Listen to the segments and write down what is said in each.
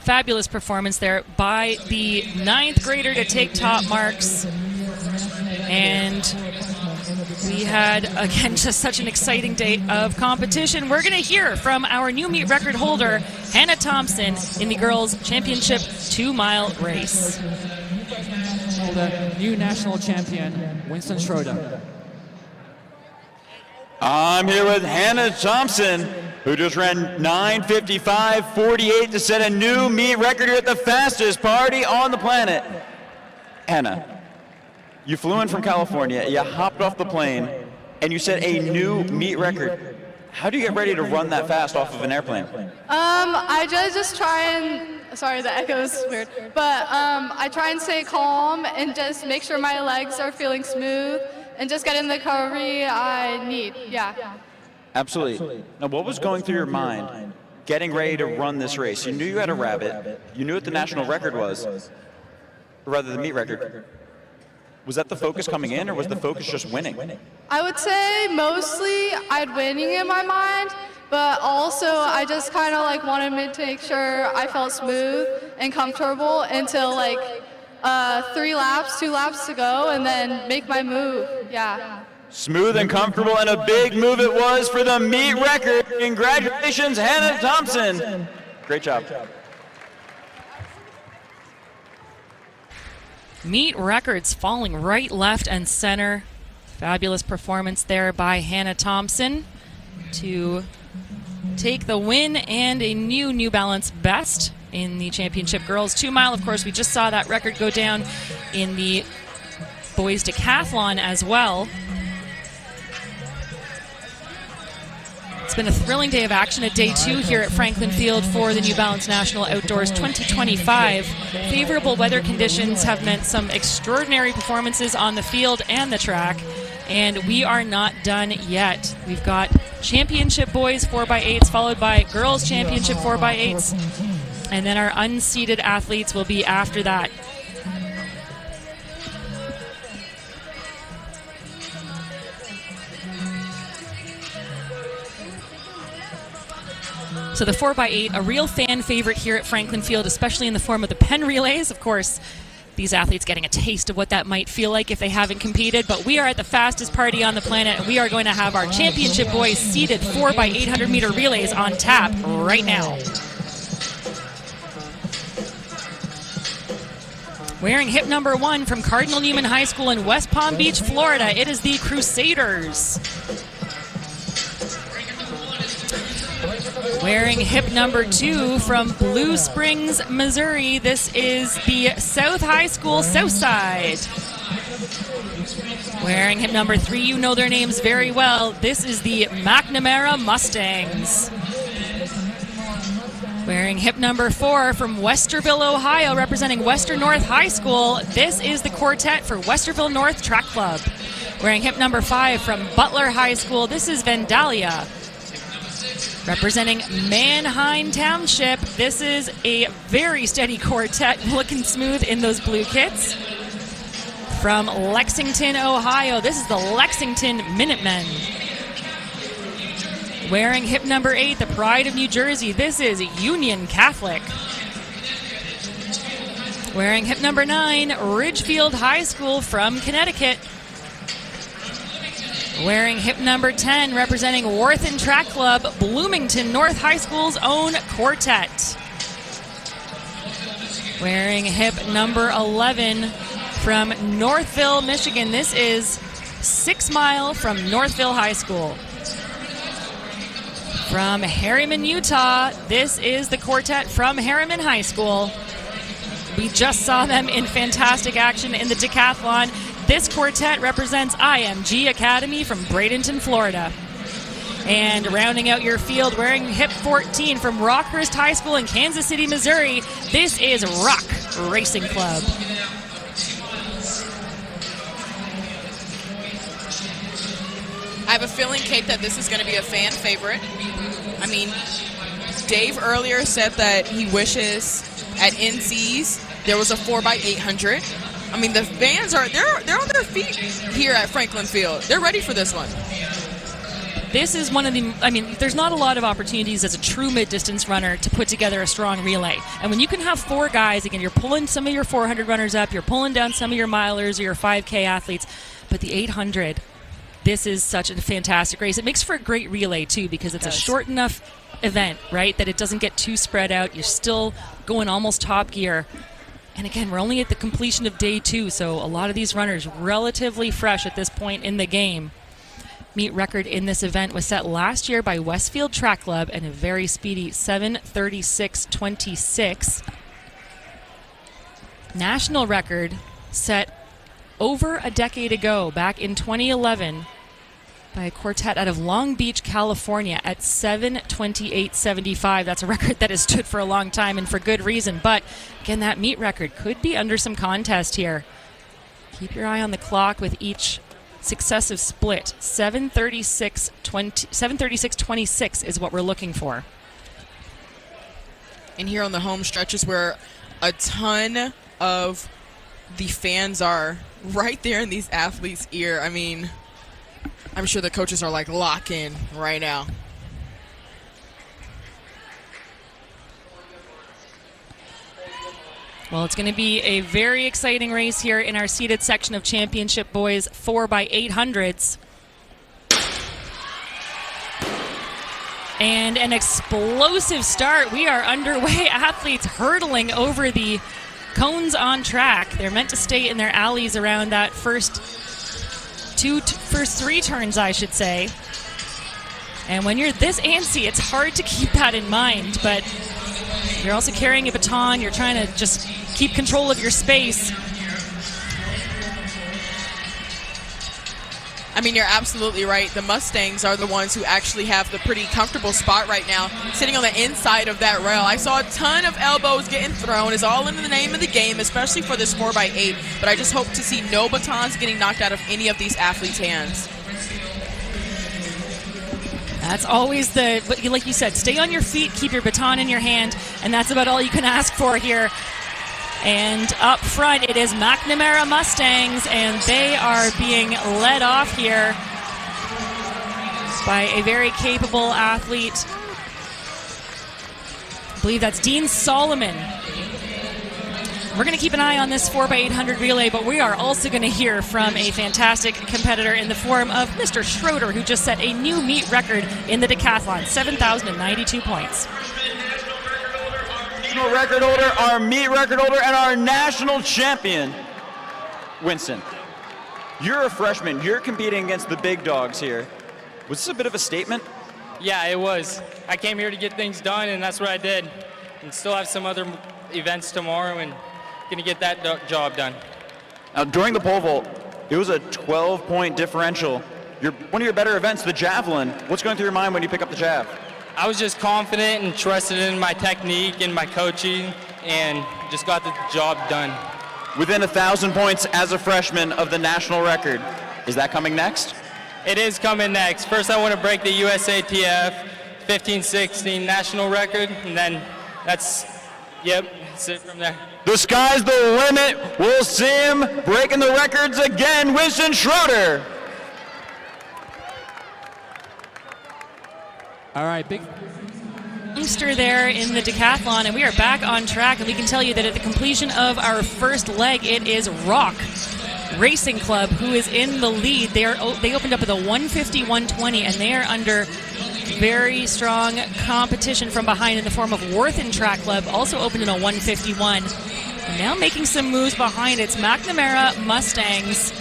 Fabulous performance there by the 9th grader to take top marks. And we had, again, just such an exciting day of competition. We're going to hear from our new meet record holder, Hannah Thompson, in the girls' championship 2-mile race. The new national champion, Winston Schroeder. I'm here with Hannah Thompson, who just ran 9:55.48 to set a new meet record here at the fastest party on the planet. Hannah, you flew in from California, you hopped off the plane, and you set a new meet record. How do you get ready to run that fast off of an airplane? I just try and, sorry, the echo is weird, but I try and stay calm and just make sure my legs are feeling smooth and just get in the recovery I need, yeah. Absolutely. Now, what was going through your mind getting ready to run this race? You knew you had a rabbit, you knew what the national record was, or rather the meet record. Was that the focus coming in, or was the focus just winning? I would say mostly I had winning in my mind, but also I just kind of like wanted to make sure I felt smooth and comfortable until like 2 laps to go, and then make my move, yeah. Smooth and comfortable, and a big move it was for the meet record. Congratulations, Hannah Thompson. Great job. Meet records falling right, left, and center. Fabulous performance there by Hannah Thompson to take the win and a New Balance best in the championship girls 2-mile. Of course, we just saw that record go down in the boys decathlon as well. It's been a thrilling day of action at day 2 here at Franklin Field for the New Balance National Outdoors 2025. Favorable weather conditions have meant some extraordinary performances on the field and the track, and we are not done yet. We've got championship boys 4x8s followed by girls championship 4x8s, and then our unseeded athletes will be after that. So the 4x8, a real fan favorite here at Franklin Field, especially in the form of the pen relays. Of course, these athletes getting a taste of what that might feel like if they haven't competed. But we are at the fastest party on the planet, and we are going to have our championship boys seeded 4x800 meter relays on tap right now. Wearing hip number 1 from Cardinal Newman High School in West Palm Beach, Florida, it is the Crusaders. Wearing hip number 2 from Blue Springs, Missouri, this is the South High School Southside. Wearing hip number 3, you know their names very well, this is the McNamara Mustangs. Wearing hip number 4 from Westerville, Ohio, representing Western North High School, this is the quartet for Westerville North Track Club. Wearing hip number 5 from Butler High School, this is Vandalia. Representing Manheim Township, this is a very steady quartet, looking smooth in those blue kits. From Lexington, Ohio, this is the Lexington Minutemen. Wearing hip number 8, the Pride of New Jersey, this is Union Catholic. Wearing hip number 9, Ridgefield High School from Connecticut. Wearing hip number 10, representing Worthen Track Club, Bloomington North High School's own quartet. Wearing hip number 11 from Northville, Michigan, this is 6 Mile from Northville High School. From Herriman, Utah, this is the quartet from Herriman High School. We just saw them in fantastic action in the decathlon. This quartet represents IMG Academy from Bradenton, Florida. And rounding out your field, wearing hip 14 from Rockhurst High School in Kansas City, Missouri, this is Rock Racing Club. I have a feeling, Kate, that this is going to be a fan favorite. I mean, Dave earlier said that he wishes at NC's there was a 4x800. I mean, the fans they're on their feet here at Franklin Field. They're ready for this one. this is one of the, there's not a lot of opportunities as a true mid-distance runner to put together a strong relay. And when you can have 4 guys, again, you're pulling some of your 400 runners up, you're pulling down some of your milers or your 5K athletes, but the 800, this is such a fantastic race. It makes for a great relay, too, because it's a short enough event, right, that it doesn't get too spread out. You're still going almost top gear. And again, we're only at the completion of day 2, so a lot of these runners relatively fresh at this point in the game. Meet record in this event was set last year by Westfield Track Club and a very speedy 7:36:26. National record set over a decade ago, back in 2011, by a quartet out of Long Beach, California at 7:28:75. That's a record that has stood for a long time and for good reason. But again, that meet record could be under some contest here. Keep your eye on the clock with each successive split. 7:36:26 is what we're looking for. And here on the home stretch is where a ton of the fans are, right there in these athletes' ear. I mean, I'm sure the coaches are like, lock in right now. Well, it's going to be a very exciting race here in our seeded section of Championship Boys 4x800s. And an explosive start. We are underway. Athletes hurtling over the cones on track. They're meant to stay in their alleys around that first 3 turns, I should say. And when you're this antsy, it's hard to keep that in mind, but you're also carrying a baton. You're trying to just keep control of your space. I mean, you're absolutely right. The Mustangs are the ones who actually have the pretty comfortable spot right now, sitting on the inside of that rail. I saw a ton of elbows getting thrown. It's all in the name of the game, especially for this 4x8. But I just hope to see no batons getting knocked out of any of these athletes' hands. That's always like you said, stay on your feet, keep your baton in your hand, and that's about all you can ask for here. And up front, it is McNamara Mustangs, and they are being led off here by a very capable athlete. I believe that's Dean Solomon. We're going to keep an eye on this 4x800 relay, but we are also going to hear from a fantastic competitor in the form of Mr. Schroeder, who just set a new meet record in the decathlon, 7,092 points. National record holder, our meet record holder, and our national champion, Winston. You're a freshman. You're competing against the big dogs here. Was this a bit of a statement? Yeah, it was. I came here to get things done, and that's what I did. And still have some other events tomorrow, and going to get that job done. Now, during the pole vault, it was a 12-point differential. One of your better events, the javelin. What's going through your mind when you pick up the jav? I was just confident and trusted in my technique and my coaching, and just got the job done. Within 1,000 points as a freshman of the national record. Is that coming next? It is coming next. First, I want to break the USATF 15-16 national record, and then that's it from there. The sky's the limit. We'll see him breaking the records again, Winston Schroeder. All right, big Youngster there in the decathlon, and we are back on track, and we can tell you that at the completion of our first leg, it is Rock Racing Club who is in the lead. They opened up with a 150-120, and they are under very strong competition from behind in the form of Worthen Track Club, also opened in a 151. And now making some moves behind, it's McNamara Mustangs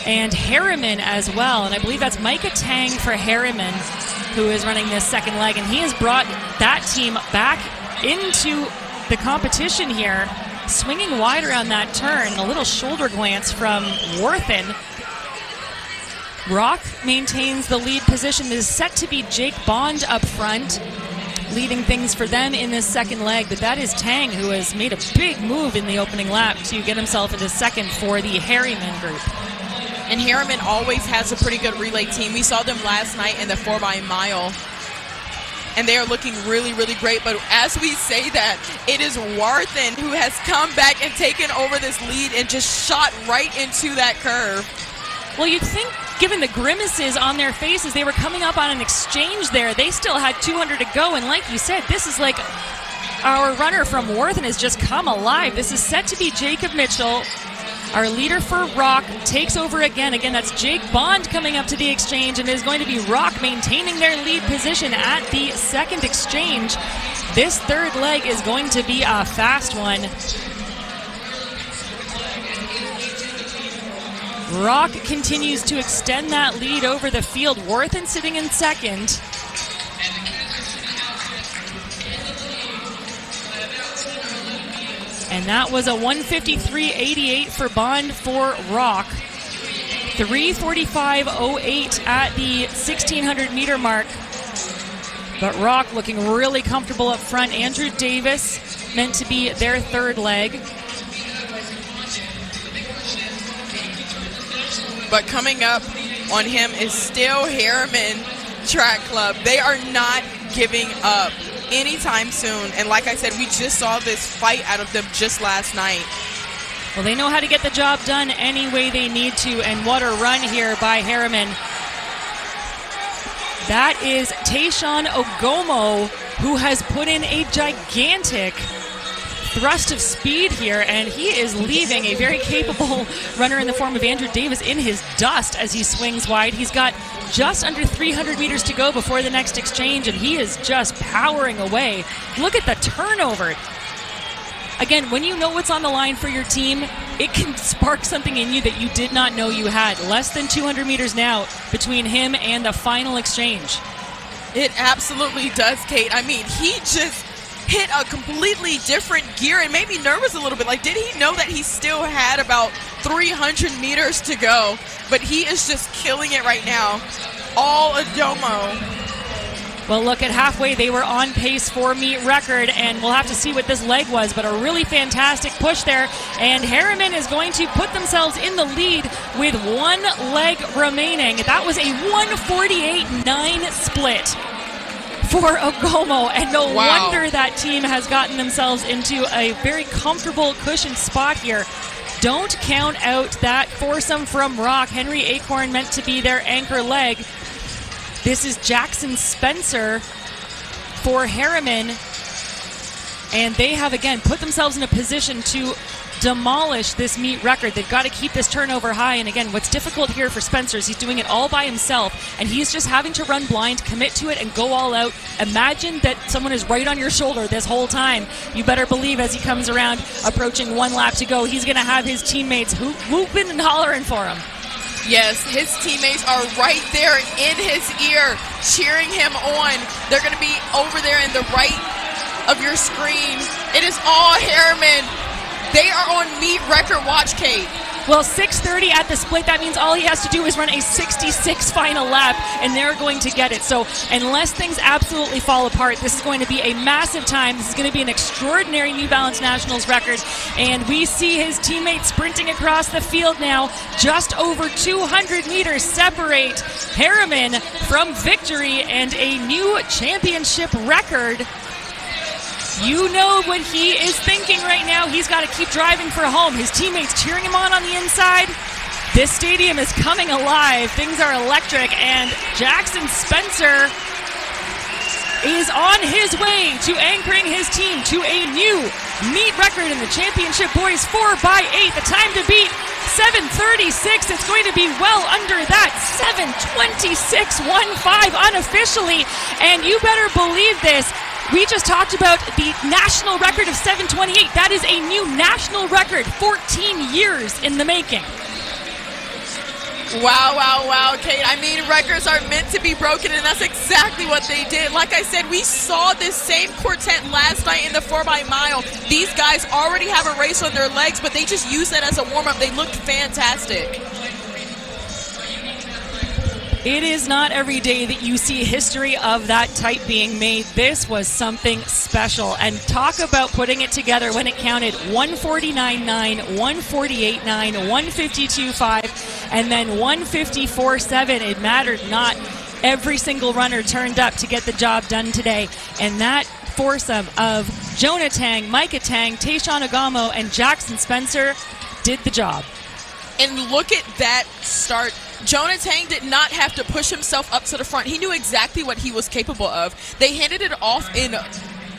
and Herriman as well, and I believe that's Micah Tang for Herriman, who is running this second leg, and he has brought that team back into the competition here, swinging wide around that turn. A little shoulder glance from Worthen. Rock maintains the lead position. It is set to be Jake Bond up front, leading things for them in this second leg, but that is Tang, who has made a big move in the opening lap to get himself into second for the Herriman group. And Herriman always has a pretty good relay team. We saw them last night in the 4x mile, and they are looking really, really great. But as we say that, it is Worthen who has come back and taken over this lead and just shot right into that curve. Well, you'd think given the grimaces on their faces. They were coming up on an exchange there. They still had 200 to go, and like you said, this is like our runner from Worthen has just come alive. This is set to be Jacob Mitchell. Our leader for Rock takes over again. Again, that's Jake Bond coming up to the exchange, and it is going to be Rock maintaining their lead position at the second exchange. This third leg is going to be a fast one. Rock continues to extend that lead over the field. Worthen sitting in second. And that was a 153.88 for Bond for Rock. 3:45.08 at the 1,600 meter mark. But Rock looking really comfortable up front. Andrew Davis meant to be their third leg. But coming up on him is still Herriman Track Club. They are not giving up anytime soon. And like I said, we just saw this fight out of them just last night. Well, they know how to get the job done any way they need to, and what a run here by Herriman. That is Tayshawn Ogomo, who has put in a gigantic thrust of speed here, and he is leaving a very capable runner in the form of Andrew Davis in his dust as he swings wide. He's got just under 300 meters to go before the next exchange, and he is just powering away. Look at the turnover. Again, when you know what's on the line for your team, it can spark something in you that you did not know you had. Less than 200 meters now between him and the final exchange. It absolutely does, Kate. I mean, he just hit a completely different gear and made me nervous a little bit. Like, did he know that he still had about 300 meters to go? But he is just killing it right now. All Ogomo. Well, look, at halfway, they were on pace for meet record, and we'll have to see what this leg was, but a really fantastic push there. And Herriman is going to put themselves in the lead with one leg remaining. That was a 148.9 split for Ogomo, and no wonder that team has gotten themselves into a very comfortable cushioned spot here. Don't count out that foursome from Rock. Henry Acorn meant to be their anchor leg. This is Jackson Spencer for Herriman, and they have again put themselves in a position to demolish this meet record. They've got to keep this turnover high, and again, what's difficult here for Spencer is he's doing it all by himself, and he's just having to run blind, commit to it, and go all out. Imagine that someone is right on your shoulder this whole time. You better believe as he comes around, approaching one lap to go, he's going to have his teammates whooping and hollering for him. Yes, his teammates are right there in his ear, cheering him on. They're going to be over there in the right of your screen. It is all Herriman. They are on meet record watch, Kate. Well, 6:30 at the split. That means all he has to do is run a 66 final lap, and they're going to get it. So unless things absolutely fall apart, this is going to be a massive time. This is going to be an extraordinary New Balance Nationals record. And we see his teammates sprinting across the field now. Just over 200 meters separate Herriman from victory and a new championship record. You know what he is thinking right now. He's got to keep driving for home. His teammates cheering him on the inside. This stadium is coming alive. Things are electric, and Jackson Spencer is on his way to anchoring his team to a new meet record in the championship boys 4x8. The time to beat 7:36. It's going to be well under that 7:26.15 unofficially, and you better believe this. We just talked about the national record of 7:28. That is a new national record, 14 years in the making. Wow, wow, wow, Kate. I mean, records are meant to be broken, and that's exactly what they did. Like I said, we saw this same quartet last night in the 4x mile. These guys already have a race on their legs, but they just used that as a warm-up. They looked fantastic. It is not every day that you see history of that type being made. This was something special. And talk about putting it together when it counted. 149.9, 148.9, 152.5, and then 154.7. It mattered not. Every single runner turned up to get the job done today. And that foursome of Jonah Tang, Micah Tang, Tayshawn Ogomo, and Jackson Spencer did the job. And look at that start. Jonah Tang did not have to push himself up to the front. He knew exactly what he was capable of. They handed it off in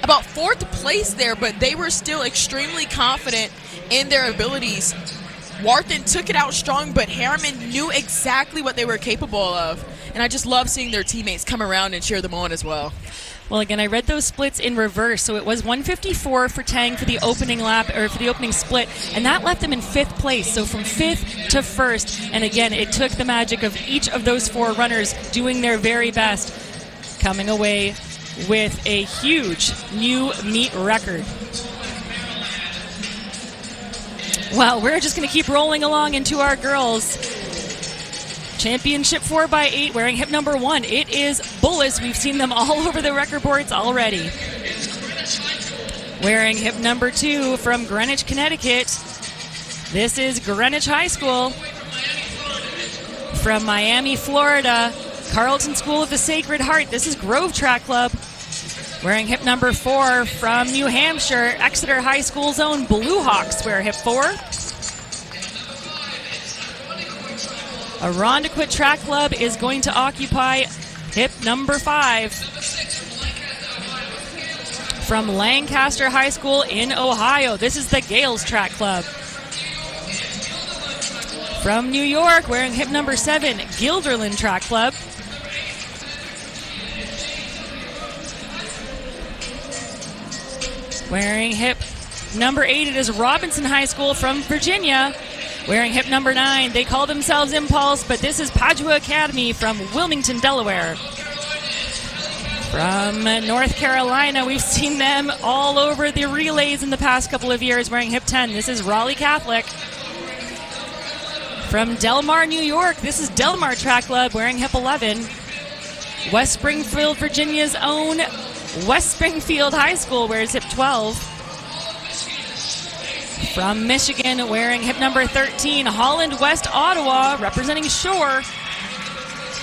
about 4th place there, but they were still extremely confident in their abilities. Warthen took it out strong, but Herriman knew exactly what they were capable of. And I just love seeing their teammates come around and cheer them on as well. Well, again, I read those splits in reverse. So it was 154 for Tang for the opening lap, or for the opening split, and that left him in 5th place. So from 5th to 1st, and again, it took the magic of each of those 4 runners doing their very best, coming away with a huge new meet record. Well, we're just going to keep rolling along into our girls' championship 4x8 wearing hip number 1. It is Bullis. We've seen them all over the record boards already. Wearing hip number 2 from Greenwich, Connecticut. This is Greenwich High School. From Miami, Florida, Carleton School of the Sacred Heart. This is Grove Track Club. Wearing hip number 4 from New Hampshire, Exeter High School's own Blue Hawks wear hip 4. Irondequoit Track Club is going to occupy hip number 5. From Lancaster High School in Ohio, this is the Gales Track Club. From New York, wearing hip number 7, Guilderland Track Club. Wearing hip number 8, it is Robinson High School from Virginia. Wearing hip number 9, they call themselves Impulse, but this is Padua Academy from Wilmington, Delaware. From North Carolina, we've seen them all over the relays in the past couple of years wearing hip 10. This is Raleigh Catholic. From Delmar, New York, this is Delmar Track Club wearing hip 11. West Springfield, Virginia's own West Springfield High School wears hip 12. From Michigan, wearing hip number 13, Holland West Ottawa, representing Shore.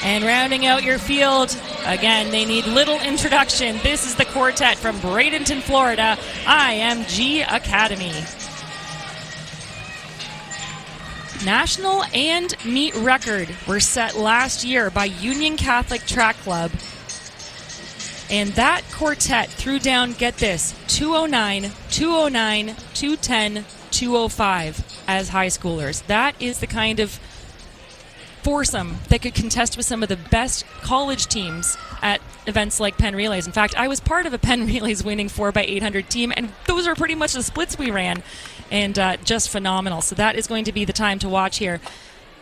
And rounding out your field, again, they need little introduction. This is the quartet from Bradenton, Florida, IMG Academy. National and meet record were set last year by Union Catholic Track Club. And that quartet threw down, get this, 209, 209, 210, 205 as high schoolers. That is the kind of foursome that could contest with some of the best college teams at events like Penn Relays. In fact, I was part of a Penn Relays winning 4x800 team, and those are pretty much the splits we ran, and just phenomenal. So that is going to be the time to watch here.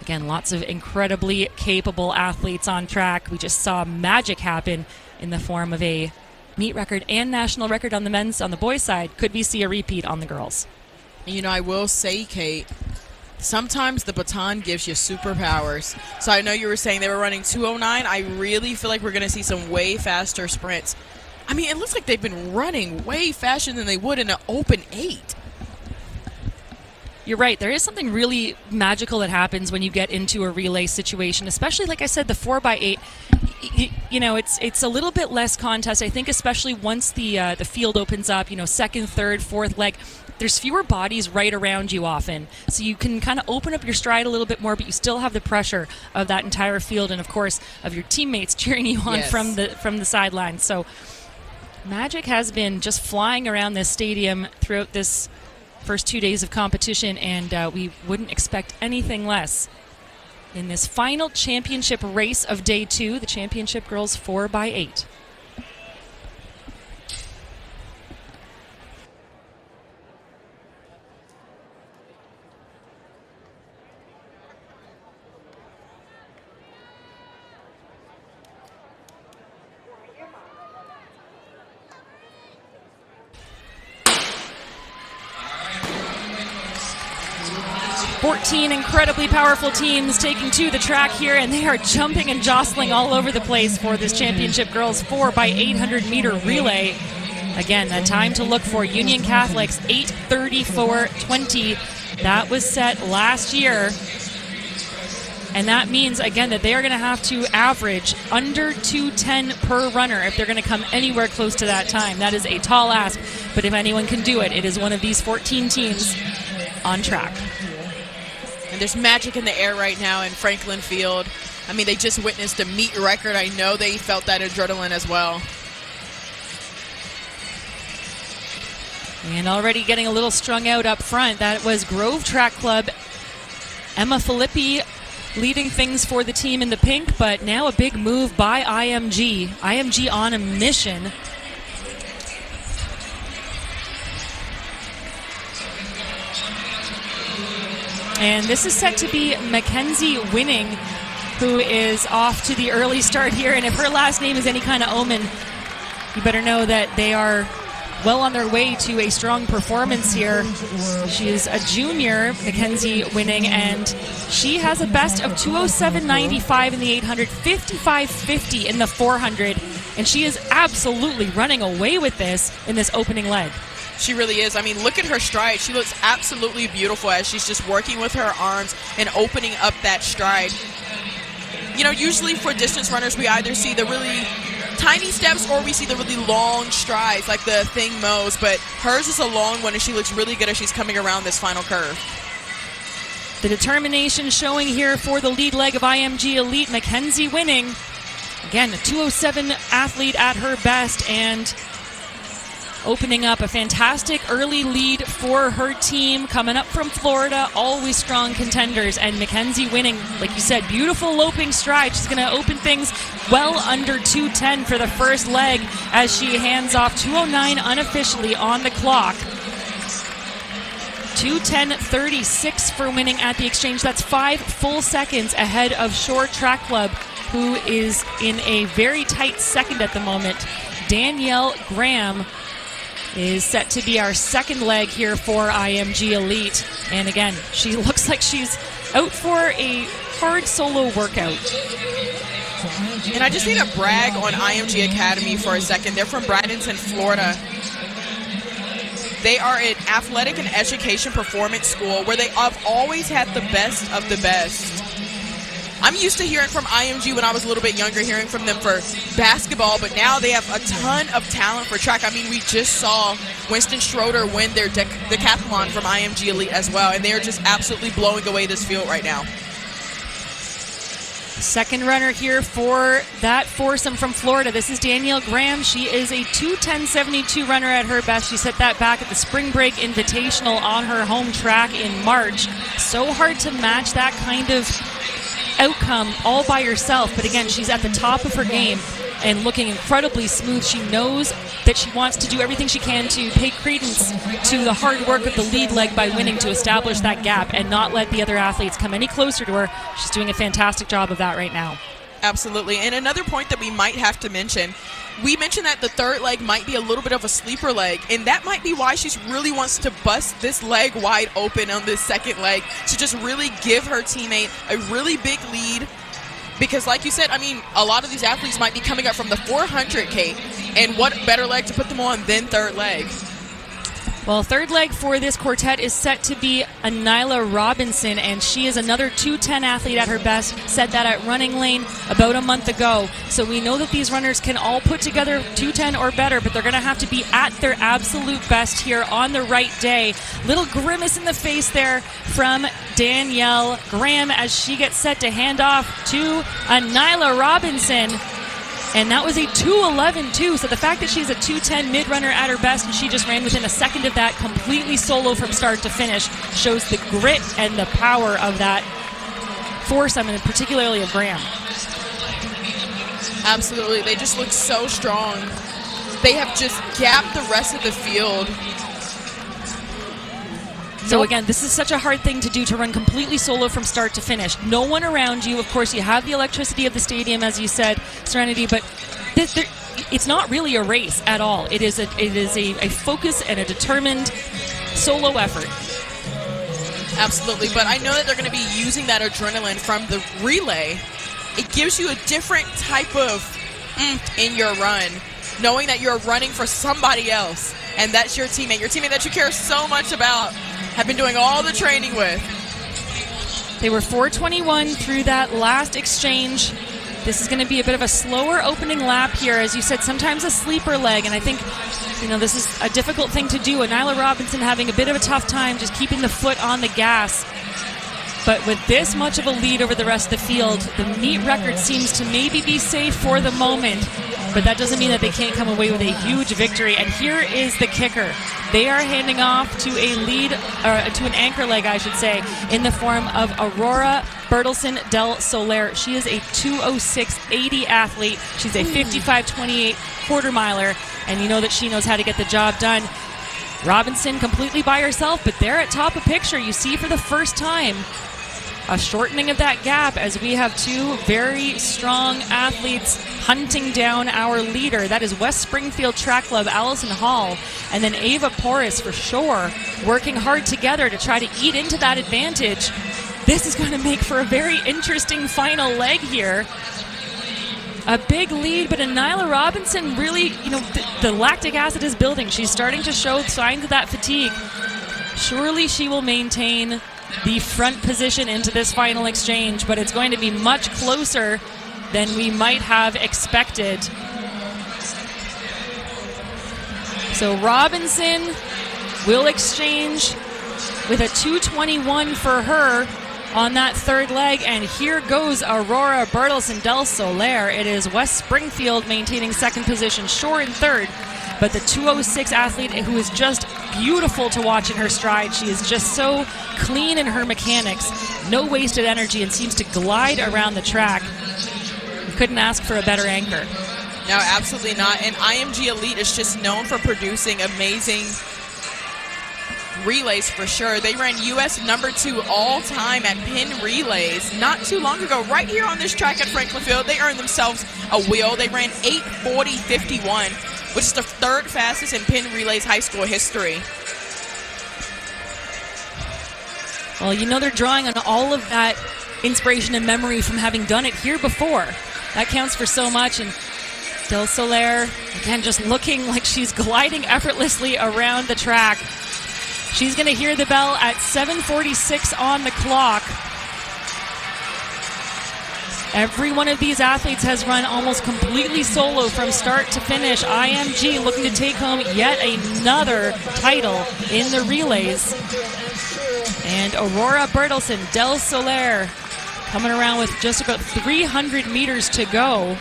Again, lots of incredibly capable athletes on track. We just saw magic happen in the form of a meet record and national record on the men's. On the boys' side, could we see a repeat on the girls? You know, I will say, Kate, sometimes the baton gives you superpowers. So I know you were saying they were running 209. I really feel like we're going to see some way faster sprints. I mean, it looks like they've been running way faster than they would in an open 8. You're right. There is something really magical that happens when you get into a relay situation, especially, like I said, the 4x8. You know, it's a little bit less contest. I think especially once the field opens up, you know, second, third, fourth leg, there's fewer bodies right around you often. So you can kind of open up your stride a little bit more, but you still have the pressure of that entire field and, of course, of your teammates cheering you on from the sidelines. So magic has been just flying around this stadium throughout this first 2 days of competition, and we wouldn't expect anything less in this final championship race of day 2, the championship girls 4x8. Fourteen incredibly powerful teams taking to the track here, and they are jumping and jostling all over the place for this championship girls 4x800 meter relay. Again, the time to look for Union Catholic's 8:34:20. That was set last year. And that means, again, that they are going to have to average under 2:10 per runner if they're going to come anywhere close to that time. That is a tall ask, but if anyone can do it, it is one of these 14 teams on track. And there's magic in the air right now in Franklin Field. I mean, they just witnessed a meet record. I know they felt that adrenaline as well. And already getting a little strung out up front. That was Grove Track Club. Emma Filippi leading things for the team in the pink, but now a big move by IMG. IMG on a mission. And this is set to be Mackenzie Winning, who is off to the early start here. And if her last name is any kind of omen, you better know that they are well on their way to a strong performance here. She is a junior, Mackenzie Winning, and she has a best of 207.95 in the 800, 55.50 in the 400, and she is absolutely running away with this in this opening leg. She really is. I mean, look at her stride. She looks absolutely beautiful as she's just working with her arms and opening up that stride. You know, usually for distance runners, we either see the really tiny steps or we see the really long strides like the Thing Mo's, but hers is a long one and she looks really good as she's coming around this final curve. The determination showing here for the lead leg of IMG Elite. Mackenzie Winning, again, a 207 athlete at her best, and opening up a fantastic early lead for her team. Coming up from Florida, always strong contenders. And Mackenzie Winning, like you said, beautiful loping stride. She's going to open things well under 2:10 for the first leg as she hands off 2:09 unofficially on the clock. 2:10.36 for Winning at the exchange. That's 5 full seconds ahead of Shore Track Club, who is in a very tight second at the moment. Danielle Graham is set to be our second leg here for IMG Elite. And again, she looks like she's out for a hard solo workout. And I just need to brag on IMG Academy for a second. They're from Bradenton, Florida. They are an athletic and education performance school where they have always had the best of the best. I'm used to hearing from IMG when I was a little bit younger, hearing from them for basketball, but now they have a ton of talent for track. I mean, we just saw Winston Schroeder win their decathlon from IMG Elite as well, and they are just absolutely blowing away this field right now. Second runner here for that foursome from Florida. This is Danielle Graham. She is a 2:10.72 runner at her best. She set that back at the Spring Break Invitational on her home track in March. So hard to match that kind of outcome all by yourself, but again, she's at the top of her game and looking incredibly smooth. She knows that she wants to do everything she can to pay credence to the hard work of the lead leg by Winning to establish that gap and not let the other athletes come any closer to her. She's doing a fantastic job of that right now. Absolutely. And another point that we might have to mention, we mentioned that the third leg might be a little bit of a sleeper leg, and that might be why she really wants to bust this leg wide open on this second leg to just really give her teammate a really big lead. Because like you said, I mean, a lot of these athletes might be coming up from the 400, Kate, and what better leg to put them on than third leg? Well, third leg for this quartet is set to be Nyla Robinson, and she is another 2:10 athlete at her best. Said that at Running Lane about a month ago. So we know that these runners can all put together 2:10 or better, but they're going to have to be at their absolute best here on the right day. Little grimace in the face there from Danielle Graham as she gets set to hand off to Nyla Robinson. And that was a 2:11.2. So the fact that she's a 2:10 mid-runner at her best and she just ran within a second of that completely solo from start to finish shows the grit and the power of that foursome, and particularly of Graham. Absolutely. They just look so strong. They have just gapped the rest of the field. So again, this is such a hard thing to do, to run completely solo from start to finish. No one around you. Of course, you have the electricity of the stadium, as you said, Serenity, but it's not really a race at all. It is a focus and a determined solo effort. Absolutely, but I know that they're going to be using that adrenaline from the relay. It gives you a different type of in your run, knowing that you're running for somebody else, and that's your teammate that you care so much about, have been doing all the training with. They were 4:21 through that last exchange. This is going to be a bit of a slower opening lap here. As you said, sometimes a sleeper leg, and I think, you know, this is a difficult thing to do. And Nyla Robinson having a bit of a tough time just keeping the foot on the gas. But with this much of a lead over the rest of the field, the meet record seems to maybe be safe for the moment. But that doesn't mean that they can't come away with a huge victory. And here is the kicker. They are handing off to a lead, or to an anchor leg, I should say, in the form of Aurora Bertelsen del Soler. She is a 2:06.80 athlete. She's a 55:28 quarter miler, and you know that she knows how to get the job done. Robinson completely by herself, but there at top of picture, you see for the first time a shortening of that gap as we have two very strong athletes hunting down our leader. That is West Springfield Track Club, Allison Hall, and then Ava Porras for sure, working hard together to try to eat into that advantage. This is going to make for a very interesting final leg here. A big lead, but Nyla Robinson really, the lactic acid is building. She's starting to show signs of that fatigue. Surely she will maintain the front position into this final exchange, but it's going to be much closer than we might have expected. So Robinson will exchange with a 2:21 for her on that third leg, and here goes Aurora Bertelsen del Soler. It is West Springfield maintaining second position, Shore in third, but the 2:06 athlete who is just beautiful to watch in her stride. She is just so clean in her mechanics, no wasted energy, and seems to glide around the track. You couldn't ask for a better anchor. No, absolutely not. And IMG Elite is just known for producing amazing relays for sure. They ran U.S. number 2 all time at pin relays not too long ago. Right here on this track at Franklin Field, they earned themselves a wheel. They ran 8:40.51, which is the third fastest in pin relays high school history. Well, they're drawing on all of that inspiration and memory from having done it here before. That counts for so much. And Del Soler, again, just looking like she's gliding effortlessly around the track. She's going to hear the bell at 7:46 on the clock. Every one of these athletes has run almost completely solo from start to finish. IMG looking to take home yet another title in the relays. And Aurora Bertelsen del Soler coming around with just about 300 meters to go.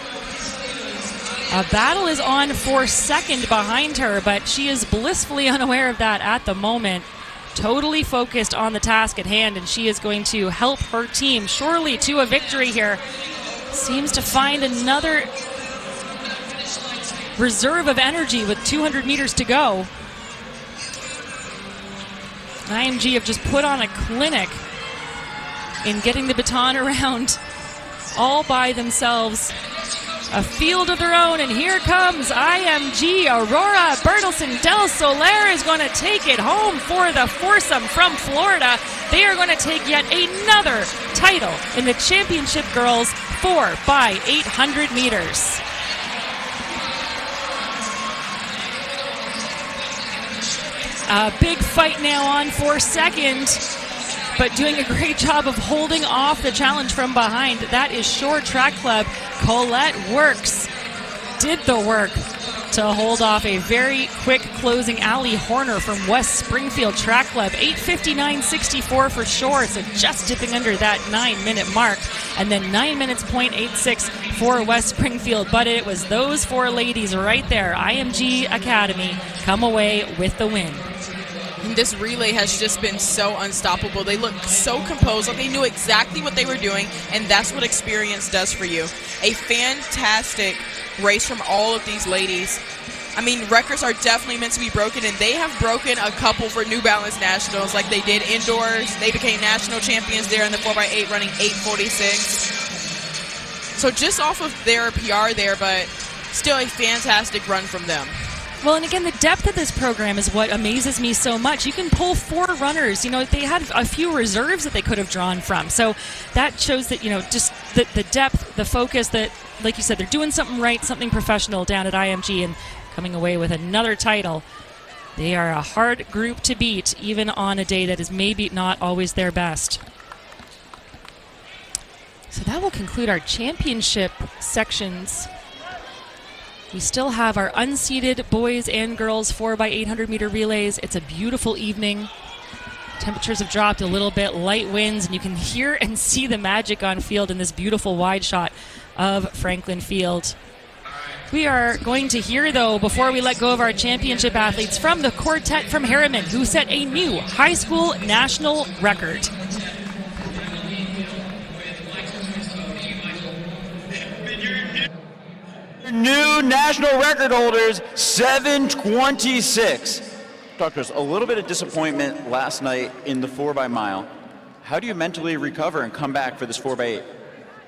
A battle is on for second behind her, but she is blissfully unaware of that at the moment. Totally focused on the task at hand, and she is going to help her team surely to a victory here. Seems to find another reserve of energy with 200 meters to go. IMG have just put on a clinic in getting the baton around all by themselves. A field of their own, and here comes IMG. Aurora Bertelsen del Soler is going to take it home for the foursome from Florida. They are going to take yet another title in the championship girls 4x800 meters. A big fight now on for second, but doing a great job of holding off the challenge from behind. That is Shore Track Club. Colette Works did the work to hold off a very quick closing. Allie Horner from West Springfield Track Club. 8:59.64 for Shore, so just dipping under that 9-minute mark. And then 9 minutes, .86 for West Springfield. But it was those four ladies right there. IMG Academy come away with the win. And this relay has just been so unstoppable. They look so composed, like they knew exactly what they were doing, and that's what experience does for you. A fantastic race from all of these ladies. I mean, records are definitely meant to be broken, and they have broken a couple for New Balance Nationals like they did indoors. They became national champions there in the 4x8, running 8:46. So just off of their PR there, but still a fantastic run from them. Well, and again, the depth of this program is what amazes me so much. You can pull four runners. They had a few reserves that they could have drawn from. So that shows that, just the depth, the focus, that, like you said, they're doing something right, something professional down at IMG and coming away with another title. They are a hard group to beat, even on a day that is maybe not always their best. So that will conclude our championship sections. We still have our unseeded boys and girls 4x800 meter relays. It's a beautiful evening. Temperatures have dropped a little bit, light winds, and you can hear and see the magic on field in this beautiful wide shot of Franklin Field. We are going to hear, though, before we let go of our championship athletes, from the quartet from Herriman, who set a new high school national record. New national record holders, 7:26. Talk to us. A little bit of disappointment last night in the 4x mile. How do you mentally recover and come back for this 4x8?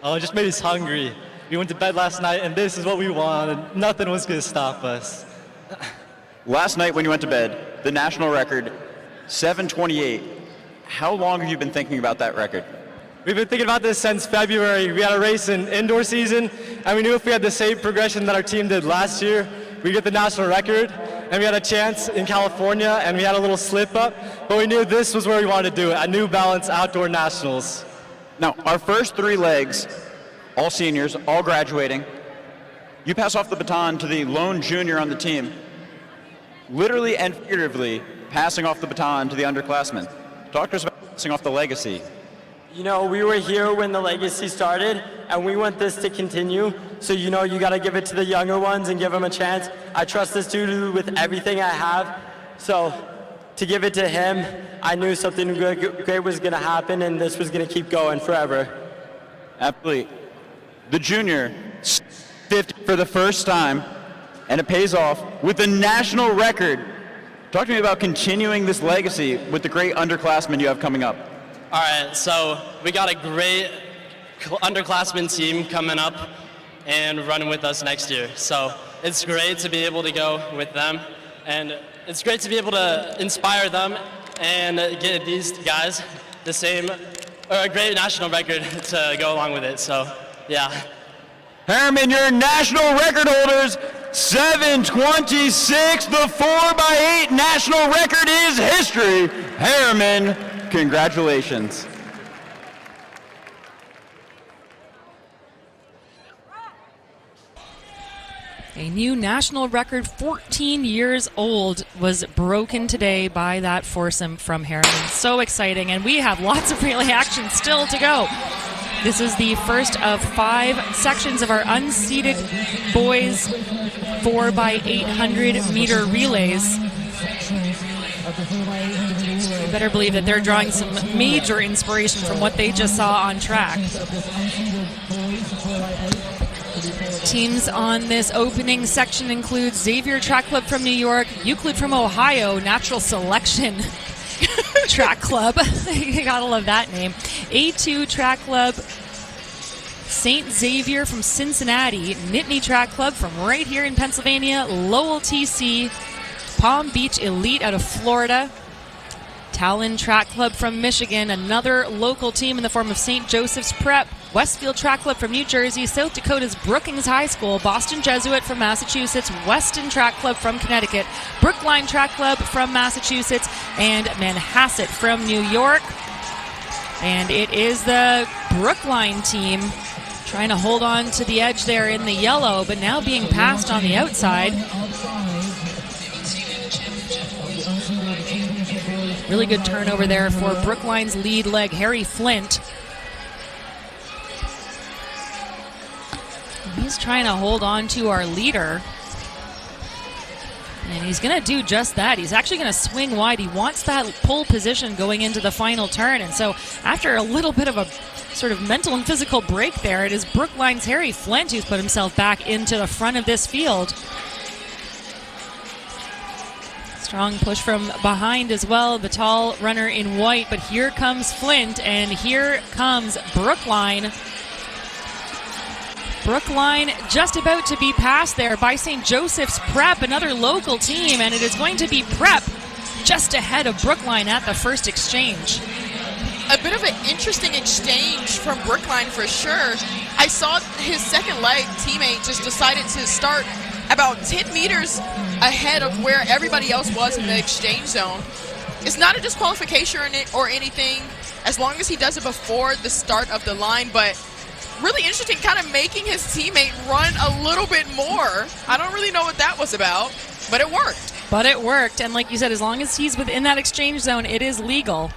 Oh, it just made us hungry. We went to bed last night, and this is what we wanted. Nothing was going to stop us. Last night when you went to bed, the national record, 7:28. How long have you been thinking about that record? We've been thinking about this since February. We had a race in indoor season, and we knew if we had the same progression that our team did last year, we'd get the national record. And we had a chance in California, and we had a little slip up, but we knew this was where we wanted to do it, at New Balance Outdoor Nationals. Now, our first three legs, all seniors, all graduating. You pass off the baton to the lone junior on the team, literally and figuratively passing off the baton to the underclassmen. Talk to us about passing off the legacy. You know, we were here when the legacy started, and we want this to continue. So, you know, you got to give it to the younger ones and give them a chance. I trust this dude with everything I have. So, to give it to him, I knew something great was going to happen, and this was going to keep going forever. Absolutely. The junior, 50 for the first time, and it pays off with the national record. Talk to me about continuing this legacy with the great underclassmen you have coming up. All right, so we got a great underclassmen team coming up and running with us next year. So it's great to be able to go with them, and it's great to be able to inspire them and get these guys the same, or a great national record to go along with it. So, yeah. Herriman, your national record holders, 7:26. The 4x8 national record is history. Herriman, congratulations. A new national record, 14 years old, was broken today by that foursome from Herriman. So exciting, and we have lots of relay action still to go. This is the first of 5 sections of our unseeded boys 4x800 meter relays. You better believe that they're drawing some major inspiration from what they just saw on track. Teams on this opening section include Xavier Track Club from New York, Euclid from Ohio, Natural Selection Track Club, you gotta love that name, A2 Track Club, St. Xavier from Cincinnati, Nittany Track Club from right here in Pennsylvania, Lowell TC, Palm Beach Elite out of Florida, Talon Track Club from Michigan, another local team in the form of St. Joseph's Prep, Westfield Track Club from New Jersey, South Dakota's Brookings High School, Boston Jesuit from Massachusetts, Weston Track Club from Connecticut, Brookline Track Club from Massachusetts, and Manhasset from New York. And it is the Brookline team trying to hold on to the edge there in the yellow, but now being passed on the outside. Really good turnover there for Brookline's lead leg, Harry Flint. He's trying to hold on to our leader. And he's going to do just that. He's actually going to swing wide. He wants that pole position going into the final turn. And so after a little bit of a sort of mental and physical break there, it is Brookline's Harry Flint who's put himself back into the front of this field. Strong push from behind as well, the tall runner in white. But here comes Flint, and here comes Brookline. Brookline just about to be passed there by St. Joseph's Prep, another local team, and it is going to be Prep just ahead of Brookline at the first exchange. A bit of an interesting exchange from Brookline for sure. I saw his second leg teammate just decided to start about 10 meters ahead of where everybody else was in the exchange zone. It's not a disqualification or anything, as long as he does it before the start of the line, but really interesting, kind of making his teammate run a little bit more. I don't really know what that was about, but it worked. But it worked, and like you said, as long as he's within that exchange zone, it is legal.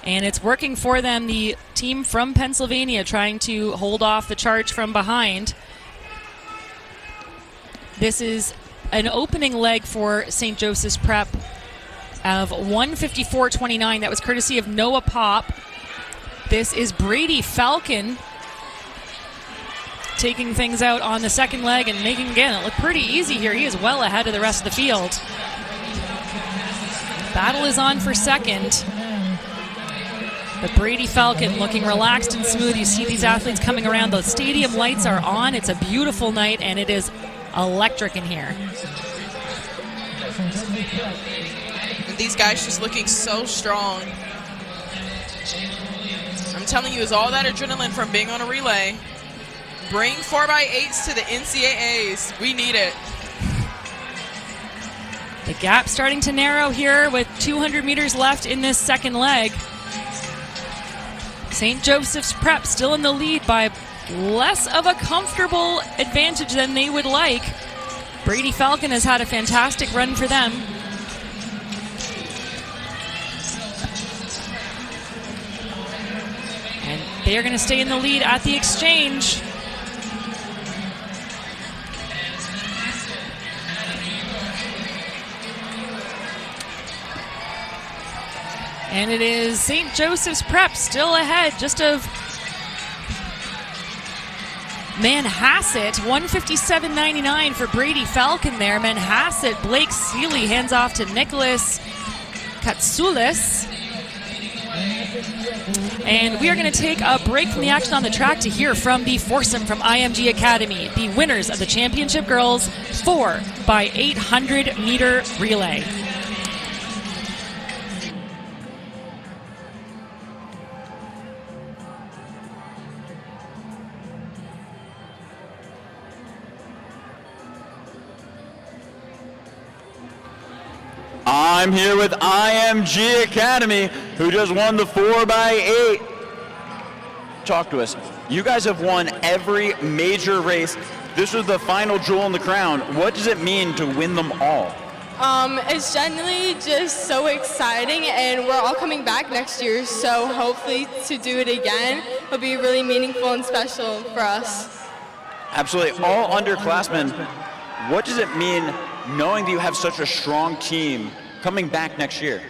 And it's working for them, the team from Pennsylvania trying to hold off the charge from behind. This is an opening leg for St. Joseph's Prep of 154.29. That was courtesy of Noah Pop. This is Brady Falcon taking things out on the second leg and making, again, it look pretty easy here. He is well ahead of the rest of the field. Battle is on for second. But Brady Falcon looking relaxed and smooth. You see these athletes coming around. The stadium lights are on. It's a beautiful night, and it is electric in here. And these guys just looking so strong. I'm telling you, it's all that adrenaline from being on a relay. Bring 4x8s to the NCAAs. We need it. The gap starting to narrow here with 200 meters left in this second leg. St. Joseph's Prep still in the lead by less of a comfortable advantage than they would like. Brady Falcon has had a fantastic run for them. And they are going to stay in the lead at the exchange. And it is St. Joseph's Prep still ahead just of Manhasset. 157.99 for Brady Falcon there. Manhasset, Blake Seeley hands off to Nicholas Katsoulis. And we are going to take a break from the action on the track to hear from the foursome from IMG Academy, the winners of the championship girls 4x800 meter relay. I'm here with IMG Academy, who just won the 4x8. Talk to us. You guys have won every major race. This was the final jewel in the crown. What does it mean to win them all? It's genuinely just so exciting, and we're all coming back next year, so hopefully to do it again will be really meaningful and special for us. Absolutely. All underclassmen, what does it mean knowing that you have such a strong team coming back next year?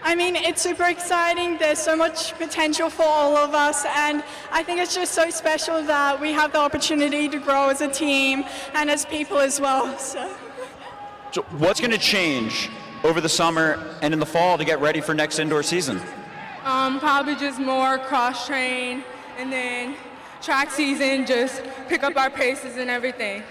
I mean, it's super exciting. There's so much potential for all of us, and I think it's just so special that we have the opportunity to grow as a team and as people as well. So what's going to change over the summer and in the fall to get ready for next indoor season? Probably just more cross-train, and then track season, just pick up our paces and everything.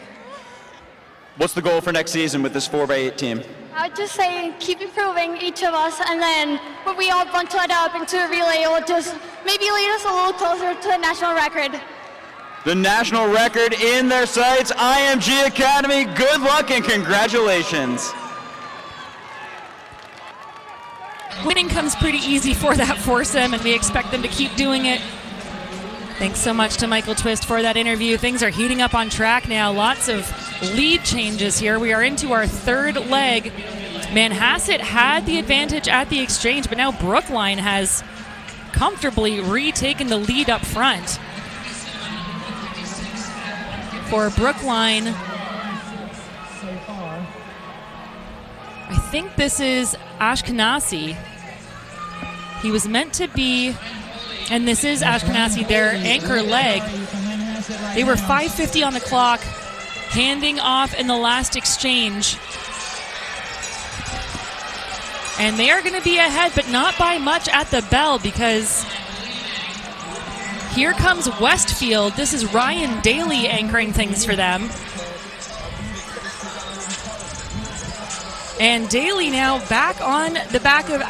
What's the goal for next season with this 4x8 team? I would just say keep improving, each of us, and then when we all bunch it up into a relay, it will just maybe lead us a little closer to the national record. The national record in their sights. IMG Academy, good luck and congratulations. Winning comes pretty easy for that foursome, and we expect them to keep doing it. Thanks so much to Michael Twist for that interview. Things are heating up on track now. Lots of lead changes here. We are into our third leg. Manhasset had the advantage at the exchange, but now Brookline has comfortably retaken the lead up front. For Brookline, I think this is Ashkenazi. He was meant to be, and this is Ashkenazi, their anchor leg. They were 5:50 on the clock, handing off in the last exchange. And they are going to be ahead, but not by much at the bell, because here comes Westfield. This is Ryan Daly anchoring things for them. And Daly now back on the back of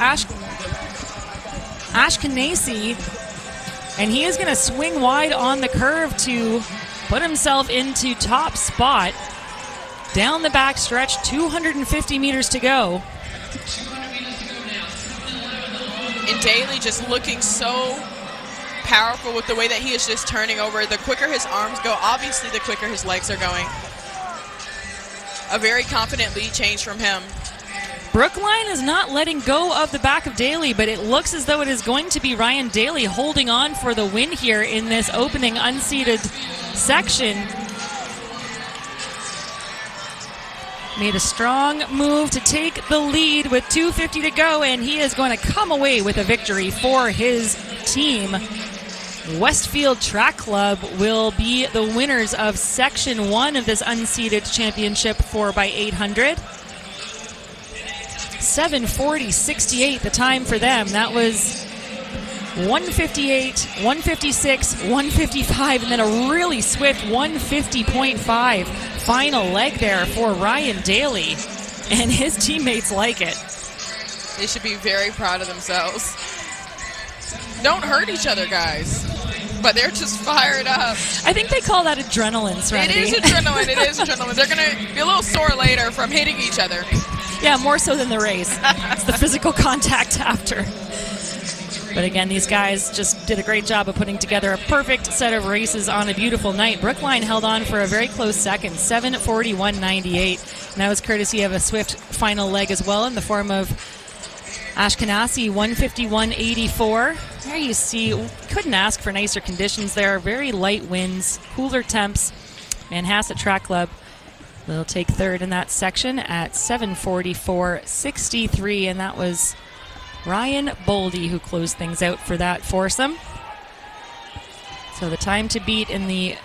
Ashkenazi. And he is going to swing wide on the curve to put himself into top spot. Down the back stretch, 250 meters to go. And Daly just looking so powerful with the way that he is just turning over. The quicker his arms go, obviously the quicker his legs are going. A very confident lead change from him. Brookline is not letting go of the back of Daly, but it looks as though it is going to be Ryan Daly holding on for the win here in this opening unseeded section. Made a strong move to take the lead with 2:50 to go, and he is going to come away with a victory for his team. Westfield Track Club will be the winners of Section 1 of this unseeded championship 4x800. 7:40.68 the time for them. That was 1:58, 1:56, 1:55, and then a really swift 1:50.5 final leg there for Ryan Daly, and his teammates like it. They should be very proud of themselves. Don't hurt each other, guys. But they're just fired up. I think they call that adrenaline, Serenity. It is adrenaline. It is adrenaline. They're going to be a little sore later from hitting each other. Yeah, more so than the race. It's the physical contact after. But again, these guys just did a great job of putting together a perfect set of races on a beautiful night. Brookline held on for a very close second, 7:41.98. And that was courtesy of a swift final leg as well in the form of Ashkenazi, 1:51.84. There you see, couldn't ask for nicer conditions there. Very light winds, cooler temps. Manhasset Track Club will take third in that section at 7:44.63, and that was Ryan Boldy who closed things out for that foursome. So the time to beat in the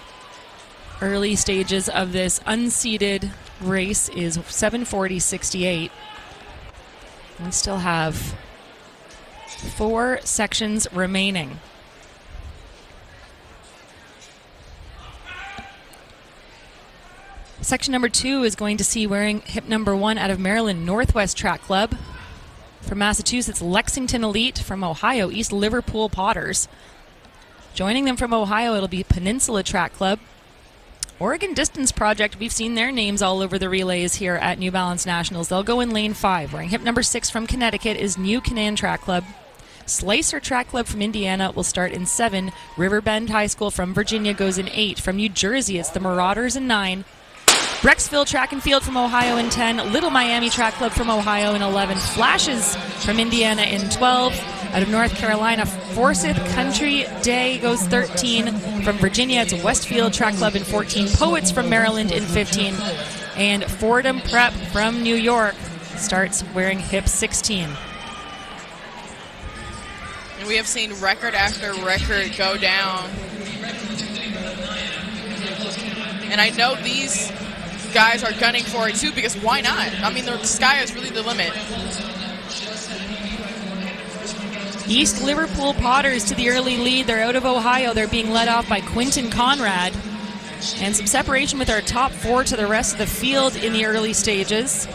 early stages of this unseeded race is 7:40.68. We still have 4 sections remaining. Section number 2 is going to see wearing hip number 1 out of Maryland Northwest Track Club. From Massachusetts, Lexington Elite. From Ohio, East Liverpool Potters. Joining them from Ohio, it'll be Peninsula Track Club. Oregon Distance Project, we've seen their names all over the relays here at New Balance Nationals. They'll go in lane 5. Wearing hip number 6 from Connecticut is New Canaan Track Club. Slicer Track Club from Indiana will start in 7. Riverbend High School from Virginia goes in 8. From New Jersey, it's the Marauders in 9. Brecksville Track and Field from Ohio in 10. Little Miami Track Club from Ohio in 11. Flashes from Indiana in 12. Out of North Carolina, Forsyth Country Day goes 13. From Virginia, it's Westfield Track Club in 14. Poets from Maryland in 15. And Fordham Prep from New York starts wearing hip 16. And we have seen record after record go down. And I know these guys are gunning for it too, because why not? I mean, the sky is really the limit. East Liverpool Potters to the early lead. They're out of Ohio. They're being led off by Quinton Conrad. And some separation with our top 4 to the rest of the field in the early stages.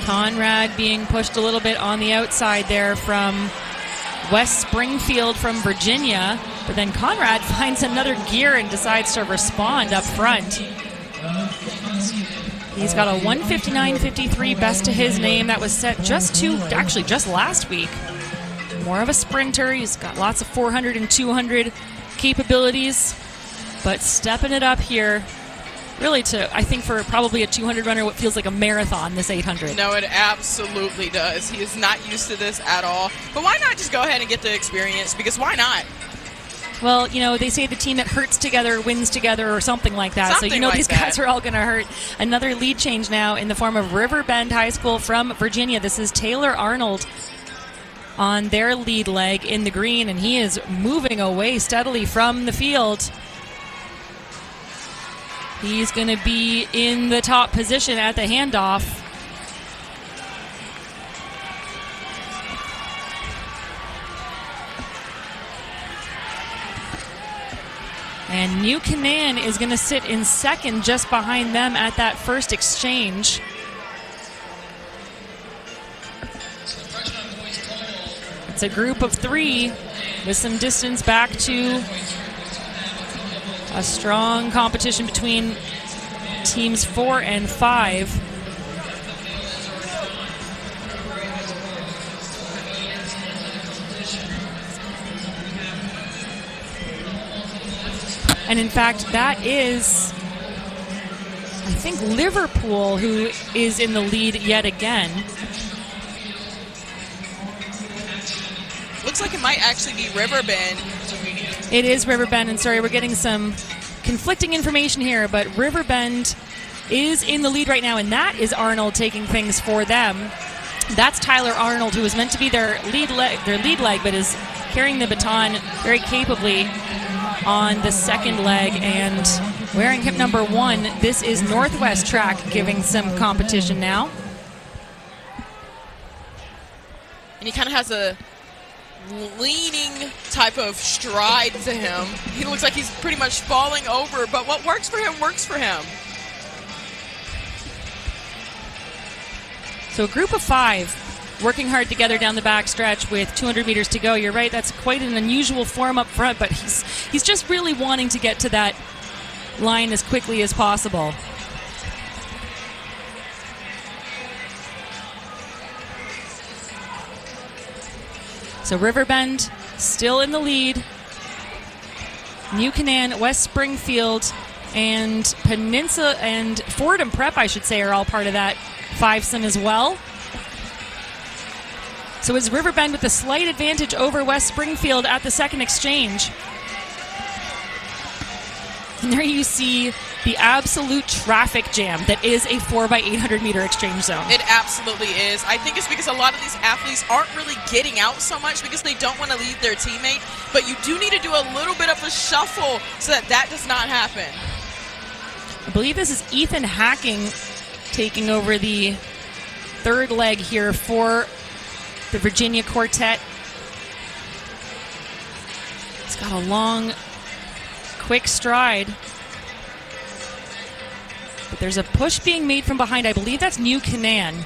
Conrad being pushed a little bit on the outside there from West Springfield from Virginia. But then Conrad finds another gear and decides to respond up front. He's got a 1:59.53 best to his name. That was set just last week. More of a sprinter. He's got lots of 400 and 200 capabilities, but stepping it up here really to, I think, for probably a 200 runner, what feels like a marathon, this 800. No, it absolutely does. He is not used to this at all. But why not just go ahead and get the experience? Because why not? Well, you know, they say the team that hurts together wins together or something like that. Something so, you know, like these guys are all going to hurt. Another lead change now in the form of Riverbend High School from Virginia. This is Taylor Arnold on their lead leg in the green, and he is moving away steadily from the field. He's going to be in the top position at the handoff. And New Canaan is going to sit in second just behind them at that first exchange. It's a group of 3 with some distance back to a strong competition between teams 4 and 5. And in fact, that is I think, Liverpool, who is in the lead yet again. Looks like it might actually be Riverbend. It is Riverbend, and sorry, we're getting some conflicting information here, but Riverbend is in the lead right now, and that is Arnold taking things for them. That's Tyler Arnold, who was meant to be their lead leg, but is carrying the baton very capably on the second leg. And wearing hip number 1, this is Northwest Track giving some competition now. And he kind of has a leaning type of stride to him. He looks like he's pretty much falling over, but what works for him works for him. So a group of 5 working hard together down the backstretch with 200 meters to go. You're right, that's quite an unusual form up front, but he's just really wanting to get to that line as quickly as possible. So Riverbend still in the lead. New Canaan, West Springfield, and Peninsula and Fordham Prep, I should say, are all part of that fivesome as well. So it's Riverbend with a slight advantage over West Springfield at the second exchange. And there you see the absolute traffic jam that is a 4x800 meter exchange zone. It absolutely is. I think it's because a lot of these athletes aren't really getting out so much because they don't want to leave their teammate, but you do need to do a little bit of a shuffle so that does not happen. I believe this is Ethan Hacking taking over the third leg here for the Virginia Quartet. He's got a long, quick stride. But there's a push being made from behind. I believe that's New Canaan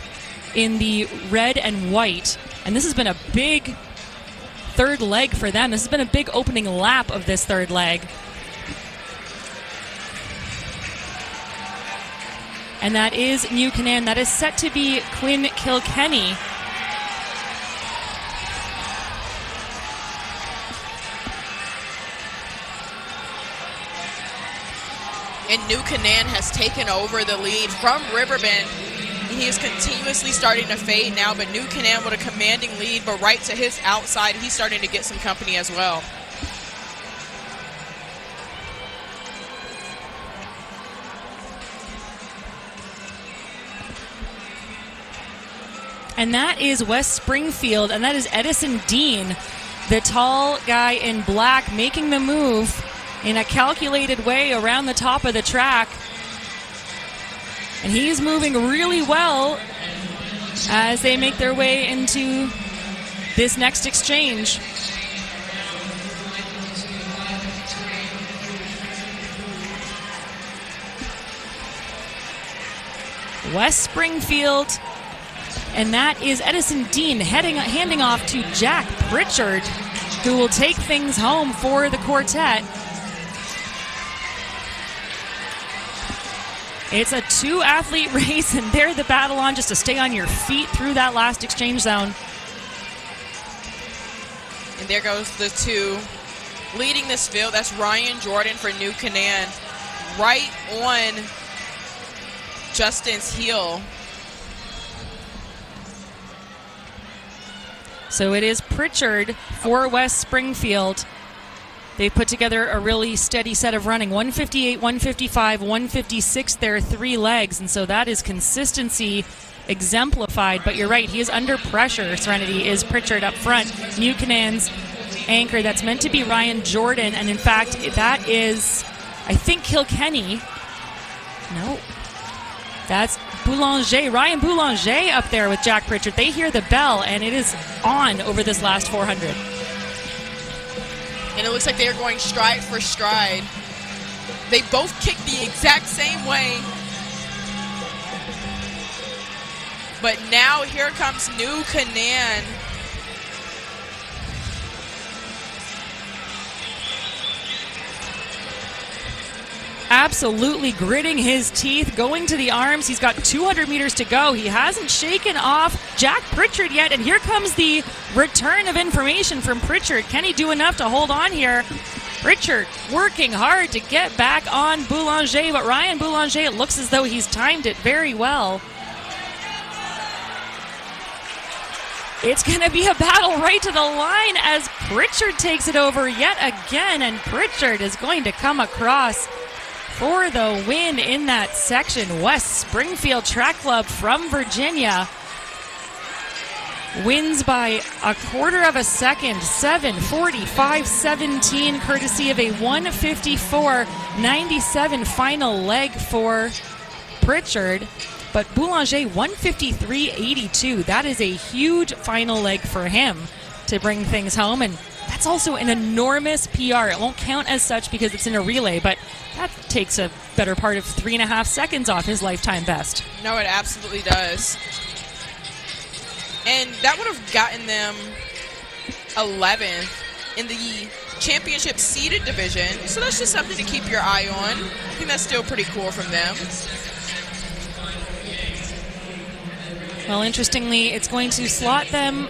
in the red and white. And this has been a big third leg for them. This has been a big opening lap of this third leg. And that is New Canaan. That is set to be Quinn Kilkenny. And New Canaan has taken over the lead from Riverbend. He is continuously starting to fade now, but New Canaan with a commanding lead, but right to his outside, he's starting to get some company as well. And that is West Springfield, and that is Edison Dean, the tall guy in black, making the move in a calculated way around the top of the track. And he's moving really well as they make their way into this next exchange. West Springfield, and that is Edison Dean handing off to Jack Pritchard, who will take things home for the quartet. It's a 2-athlete race, and they're the battle on just to stay on your feet through that last exchange zone. And there goes the 2 leading this field. That's Ryan Jordan for New Canaan, right on Justin's heel. So it is Pritchard for West Springfield. They put together a really steady set of running. 158, 155, 156 there, 3 legs. And so that is consistency exemplified. But you're right, he is under pressure. Serenity is Pritchard up front. New Canaan's anchor, that's meant to be Ryan Jordan. And in fact, that is, I think, Kilkenny. No. That's Boulanger, Ryan Boulanger up there with Jack Pritchard. They hear the bell, and it is on over this last 400. And it looks like they're going stride for stride. They both kick the exact same way. But now here comes New Canaan. Absolutely gritting his teeth, going to the arms. He's got 200 meters to go. He hasn't shaken off Jack Pritchard yet, and here comes the return of information from Pritchard. Can he do enough to hold on here? Pritchard working hard to get back on Boulanger, but Ryan Boulanger, it looks as though he's timed it very well. It's going to be a battle right to the line as Pritchard takes it over yet again, and Pritchard is going to come across for the win in that section. West Springfield Track Club from Virginia wins by a quarter of a second, 7:45.17, courtesy of a 1:54.97 final leg for Pritchard. But Boulanger, 1:53.82. That is a huge final leg for him to bring things home. And that's also an enormous PR. It won't count as such because it's in a relay, but that takes a better part of 3.5 seconds off his lifetime best. No, it absolutely does. And that would have gotten them 11th in the championship seeded division. So that's just something to keep your eye on. I think that's still pretty cool from them. Well, interestingly, it's going to slot them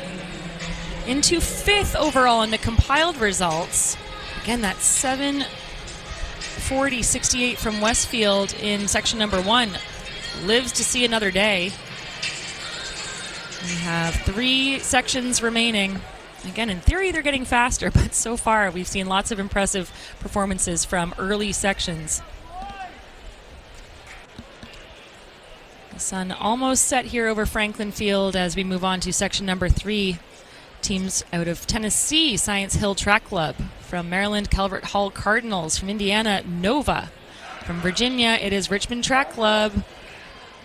into 5th overall in the compiled results. Again, that's 7:40.68 from Westfield in section number 1. Lives to see another day. We have 3 sections remaining. Again, in theory, they're getting faster, but so far we've seen lots of impressive performances from early sections. The sun almost set here over Franklin Field as we move on to section number 3. Teams out of Tennessee, Science Hill Track Club. From Maryland, Calvert Hall Cardinals. From Indiana, Nova. From Virginia, it is Richmond Track Club.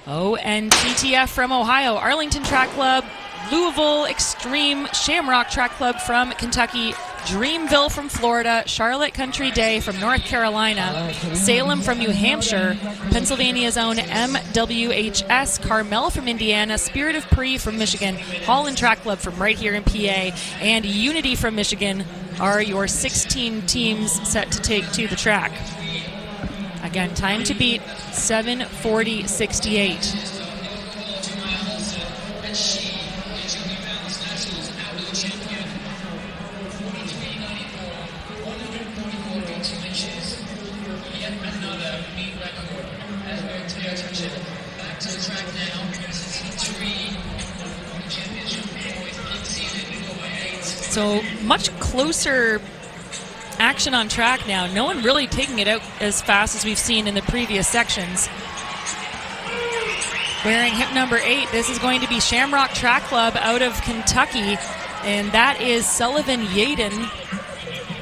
ONCTF from Ohio, Arlington Track Club. Louisville Extreme Shamrock Track Club from Kentucky. Dreamville from Florida, Charlotte Country Day from North Carolina, Salem from New Hampshire, Pennsylvania's own MWHS, Carmel from Indiana, Spirit of Pre from Michigan, Holland Track Club from right here in PA, and Unity from Michigan are your 16 teams set to take to the track. Again, time to beat, 7:40.68. So much closer action on track now. No one really taking it out as fast as we've seen in the previous sections. Wearing hip number 8, this is going to be Shamrock Track Club out of Kentucky, and that is Sullivan Yaden,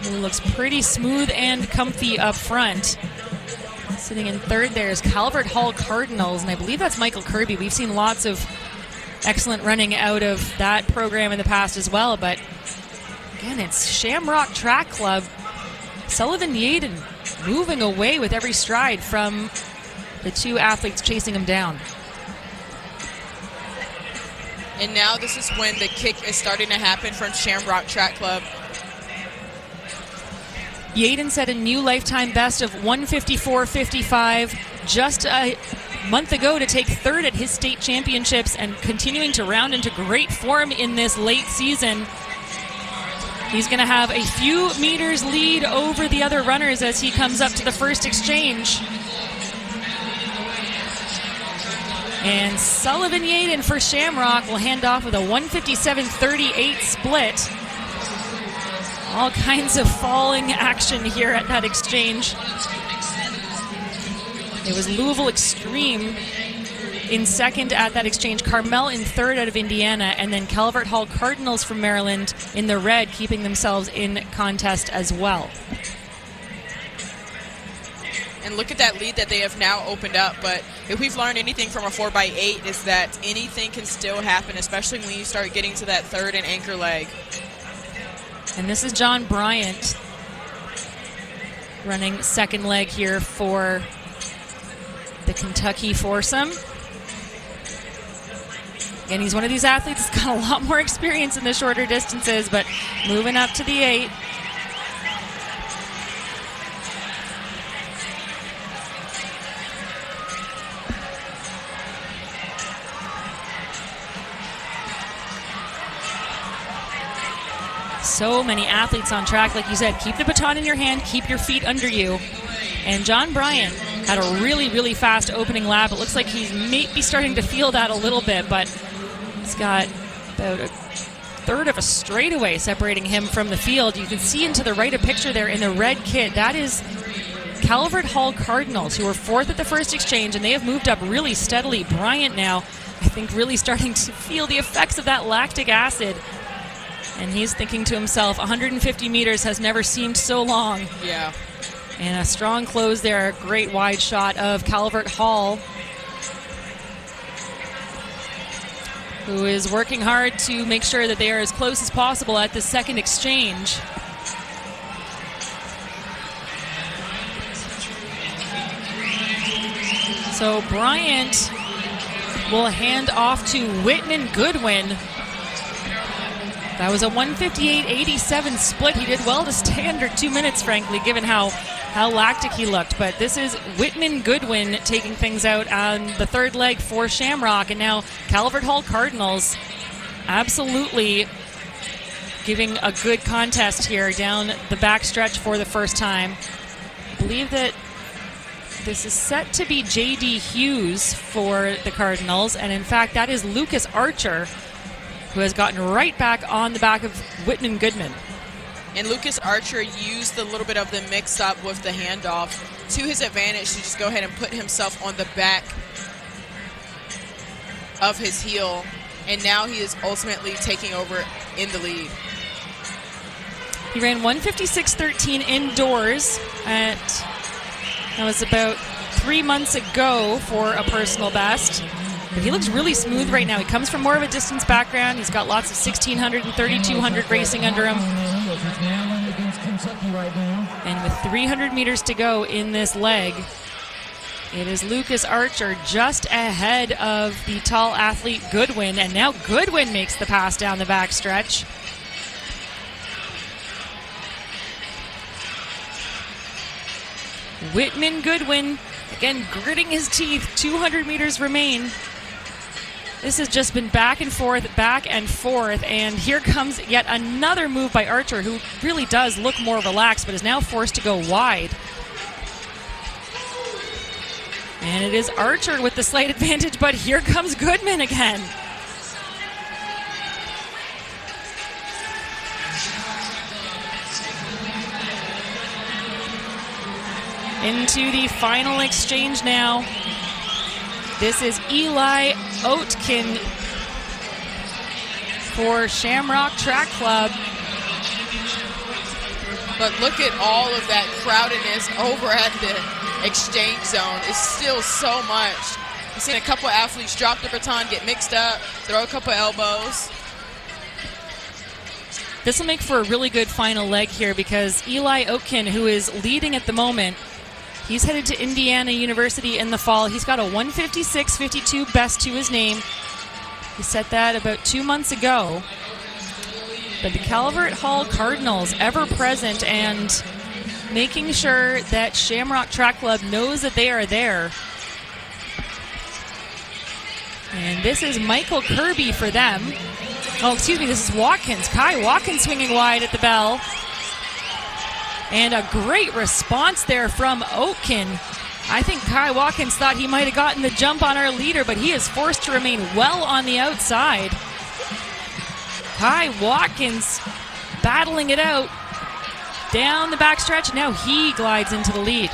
who looks pretty smooth and comfy up front. Sitting in 3rd there is Calvert Hall Cardinals, and I believe that's Michael Kirby. We've seen lots of excellent running out of that program in the past as well, but again, it's Shamrock Track Club. Sullivan Yaden moving away with every stride from the 2 athletes chasing him down. And now this is when the kick is starting to happen from Shamrock Track Club. Yaden set a new lifetime best of 1:54.55 just a month ago to take 3rd at his state championships and continuing to round into great form in this late season. He's going to have a few meters lead over the other runners as he comes up to the first exchange. And Sullivan Yaden for Shamrock will hand off with a 1:57.38 split. All kinds of falling action here at that exchange. It was Louisville Extreme in 2nd at that exchange, Carmel in 3rd out of Indiana, and then Calvert Hall Cardinals from Maryland in the red, keeping themselves in contest as well. And look at that lead that they have now opened up. But if we've learned anything from a 4x8 is that anything can still happen, especially when you start getting to that 3rd and anchor leg. And this is John Bryant running 2nd leg here for the Kentucky foursome. Again, he's one of these athletes that's got a lot more experience in the shorter distances, but moving up to the 8. So many athletes on track. Like you said, keep the baton in your hand, keep your feet under you. And John Bryan had a really, really fast opening lap. It looks like he's maybe starting to feel that a little bit, but he's got about a third of a straightaway separating him from the field. You can see into the right a picture there in the red kit. That is Calvert Hall Cardinals, who were 4th at the first exchange, and they have moved up really steadily. Bryant now, I think, really starting to feel the effects of that lactic acid. And he's thinking to himself, 150 meters has never seemed so long. Yeah. And a strong close there, a great wide shot of Calvert Hall, who is working hard to make sure that they are as close as possible at the second exchange. So Bryant will hand off to Whitman Goodwin. That was a 158.87 split. He did well to stay under 2 minutes, frankly, given how lactic he looked. But this is Whitman Goodwin taking things out on the third leg for Shamrock. And now Calvert Hall Cardinals absolutely giving a good contest here down the backstretch for the first time. I believe that this is set to be J.D. Hughes for the Cardinals. And in fact, that is Lucas Archer, who has gotten right back on the back of Whitman Goodman. And Lucas Archer used a little bit of the mix-up with the handoff to his advantage to just go ahead and put himself on the back of his heel. And now he is ultimately taking over in the lead. He ran 156.13 indoors that was about 3 months ago for a personal best. But he looks really smooth right now. He comes from more of a distance background. He's got lots of 1,600 and 3,200 racing under him. And with 300 meters to go in this leg, it is Lucas Archer just ahead of the tall athlete Goodwin. And now Goodwin makes the pass down the backstretch. Whitman Goodwin, again, gritting his teeth. 200 meters remain. This has just been back and forth, and here comes yet another move by Archer, who really does look more relaxed, but is now forced to go wide. And it is Archer with the slight advantage, but here comes Goodman again. Into the final exchange now. This is Eli Oetken for Shamrock Track Club. But look at all of that crowdedness over at the exchange zone. It's still so much. I've seen a couple athletes drop the baton, get mixed up, throw a couple elbows. This will make for a really good final leg here because Eli Oetken, who is leading at the moment, he's headed to Indiana University in the fall. He's got a 156.52 best to his name. He set that about 2 months ago. But the Calvert Hall Cardinals, ever present and making sure that Shamrock Track Club knows that they are there. And this is Michael Kirby for them. Oh, excuse me, this is Watkins. Kai Watkins swinging wide at the bell. And a great response there from Oetken. I think Kai Watkins thought he might have gotten the jump on our leader, but he is forced to remain well on the outside. Kai Watkins battling it out down the backstretch. Now he glides into the lead.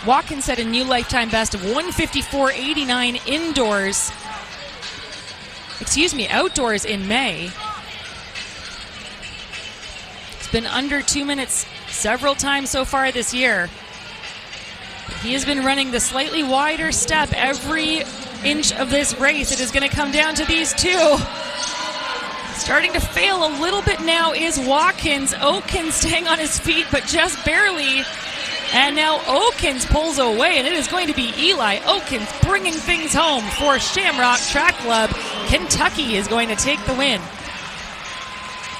Watkins set a new lifetime best of 154.89 indoors. Outdoors in May. Been under 2 minutes several times so far this year. He has been running the slightly wider step every inch of this race. It is going to come down to these two. Starting to fail a little bit now is Watkins. Oetken staying on his feet, but just barely. And now Oakins pulls away, and it is going to be Eli Oakins bringing things home for Shamrock Track Club. Kentucky is going to take the win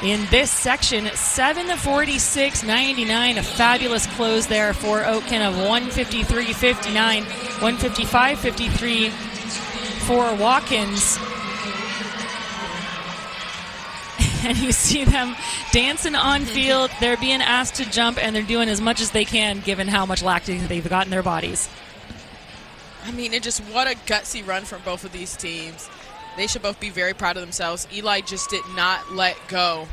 in this section. 7:46.99, a fabulous close there for Oetken of 153.59, 155.53 for Watkins. And you see them dancing on field. They're being asked to jump, and they're doing as much as they can given how much lactate they've got in their bodies. I mean, what a gutsy run from both of these teams. They should both be very proud of themselves. Eli just did not let go.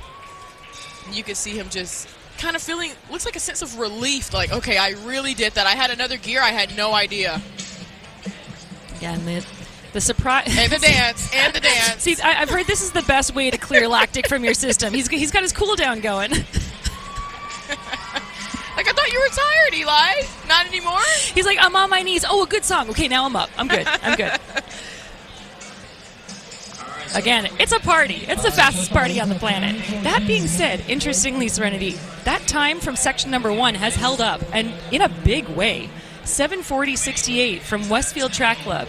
You could see him just kind of feeling, looks like a sense of relief, like, okay, I really did that. I had another gear, I had no idea. Again, the surprise. And the dance, and the dance. See, I've heard this is the best way to clear lactic from your system. He's got his cool down going. Like, I thought you were tired, Eli. Not anymore? He's like, I'm on my knees. Oh, a good song. Okay, now I'm up. I'm good. I'm good. Again, it's a party. It's the fastest party on the planet. That being said, interestingly, Serenity, that time from section number 1 has held up, and in a big way. 7:40.68 from Westfield Track Club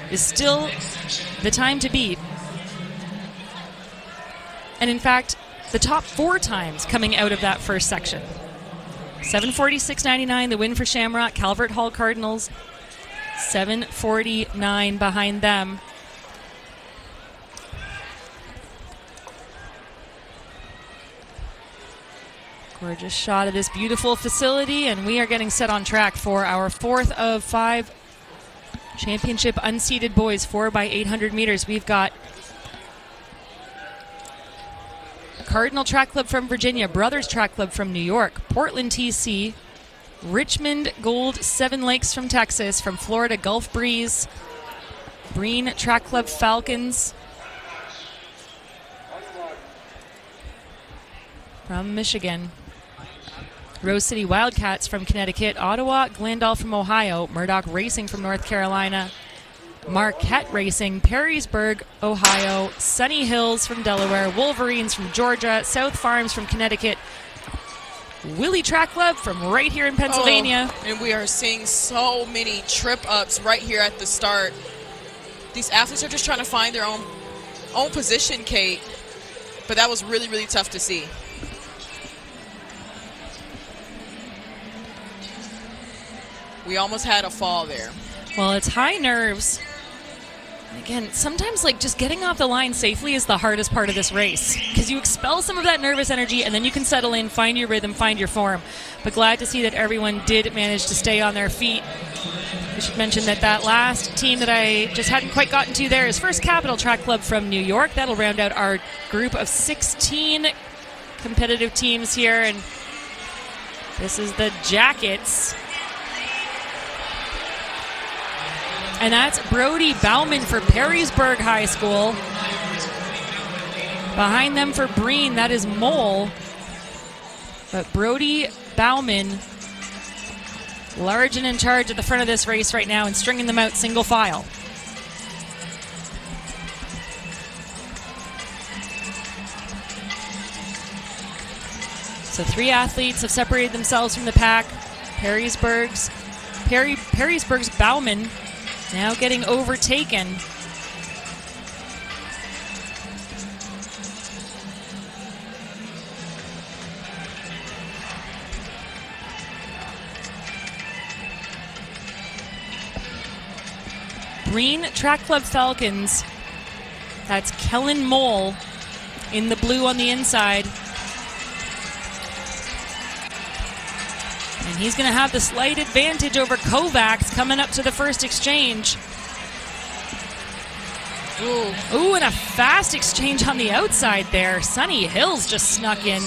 is still the time to beat. And in fact, the top 4 times coming out of that first section. 7:46.99, the win for Shamrock, Calvert Hall Cardinals. 7:49 behind them. Gorgeous shot of this beautiful facility, and we are getting set on track for our 4th of 5 championship unseeded boys 4x800 meters. We've got Cardinal Track Club from Virginia, Brothers Track Club from New York, Portland TC, Richmond Gold 7 Lakes from Texas, from Florida Gulf Breeze, Breen Track Club Falcons from Michigan, Rose City Wildcats from Connecticut, Ottawa, Glendale from Ohio, Murdoch Racing from North Carolina, Marquette Racing, Perrysburg, Ohio, Sunny Hills from Delaware, Wolverines from Georgia, South Farms from Connecticut, Willie Track Club from right here in Pennsylvania. Oh, and we are seeing so many trip-ups right here at the start. These athletes are just trying to find their own position, Kate, but that was really, really tough to see. We almost had a fall there. Well, it's high nerves. Again, sometimes like just getting off the line safely is the hardest part of this race, because you expel some of that nervous energy and then you can settle in, find your rhythm, find your form. But glad to see that everyone did manage to stay on their feet. We should mention that last team that I just hadn't quite gotten to there is First Capital Track Club from New York. That'll round out our group of 16 competitive teams here, and this is the Jackets. And that's Brody Bauman for Perrysburg High School. Behind them for Breen, that is Mole. But Brody Bauman, large and in charge at the front of this race right now and stringing them out single file. So 3 athletes have separated themselves from the pack. Perrysburg's Bauman now getting overtaken. Breen Track Club Falcons, that's Kellen Mole in the blue on the inside. And he's going to have the slight advantage over Kovacs coming up to the first exchange. Ooh, and a fast exchange on the outside there. Sunny Hills just snuck in.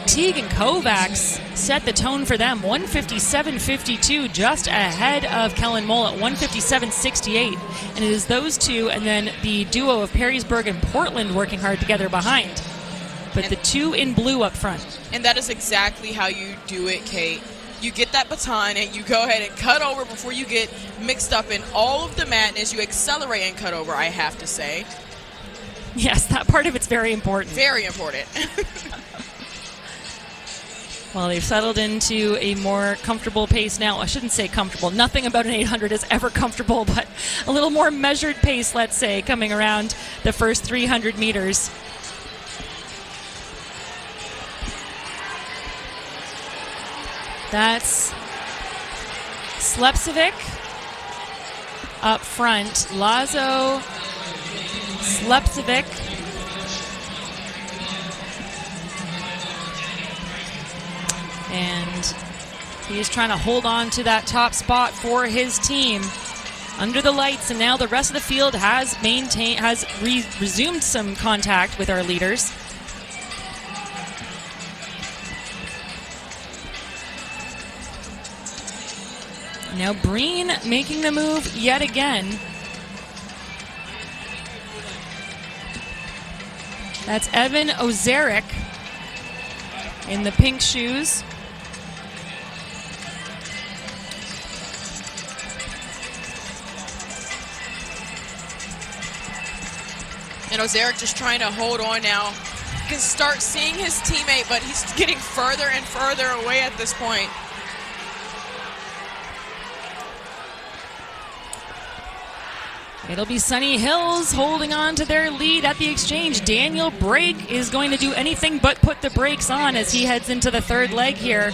Teague and Kovacs set the tone for them. 157.52, just ahead of Kellen Mole at 157.68. And it is those two and then the duo of Perrysburg and Portland working hard together behind. But the 2 in blue up front. And that is exactly how you do it, Kate. You get that baton and you go ahead and cut over before you get mixed up in all of the madness. You accelerate and cut over, I have to say. Yes, that part of it's very important. Very important. Well, they've settled into a more comfortable pace now. I shouldn't say comfortable. Nothing about an 800 is ever comfortable, but a little more measured pace, let's say, coming around the first 300 meters. That's Slepcevic up front. Lazo, Slepcevic, And he is trying to hold on to that top spot for his team under the lights, and now the rest of the field has resumed some contact with our leaders. Now Breen making the move yet again. That's Evan Ozaric in the pink shoes. And Ozaric just trying to hold on now. You can start seeing his teammate, but he's getting further and further away at this point. It'll be Sunny Hills holding on to their lead at the exchange. Daniel Brake is going to do anything but put the brakes on as he heads into the third leg here.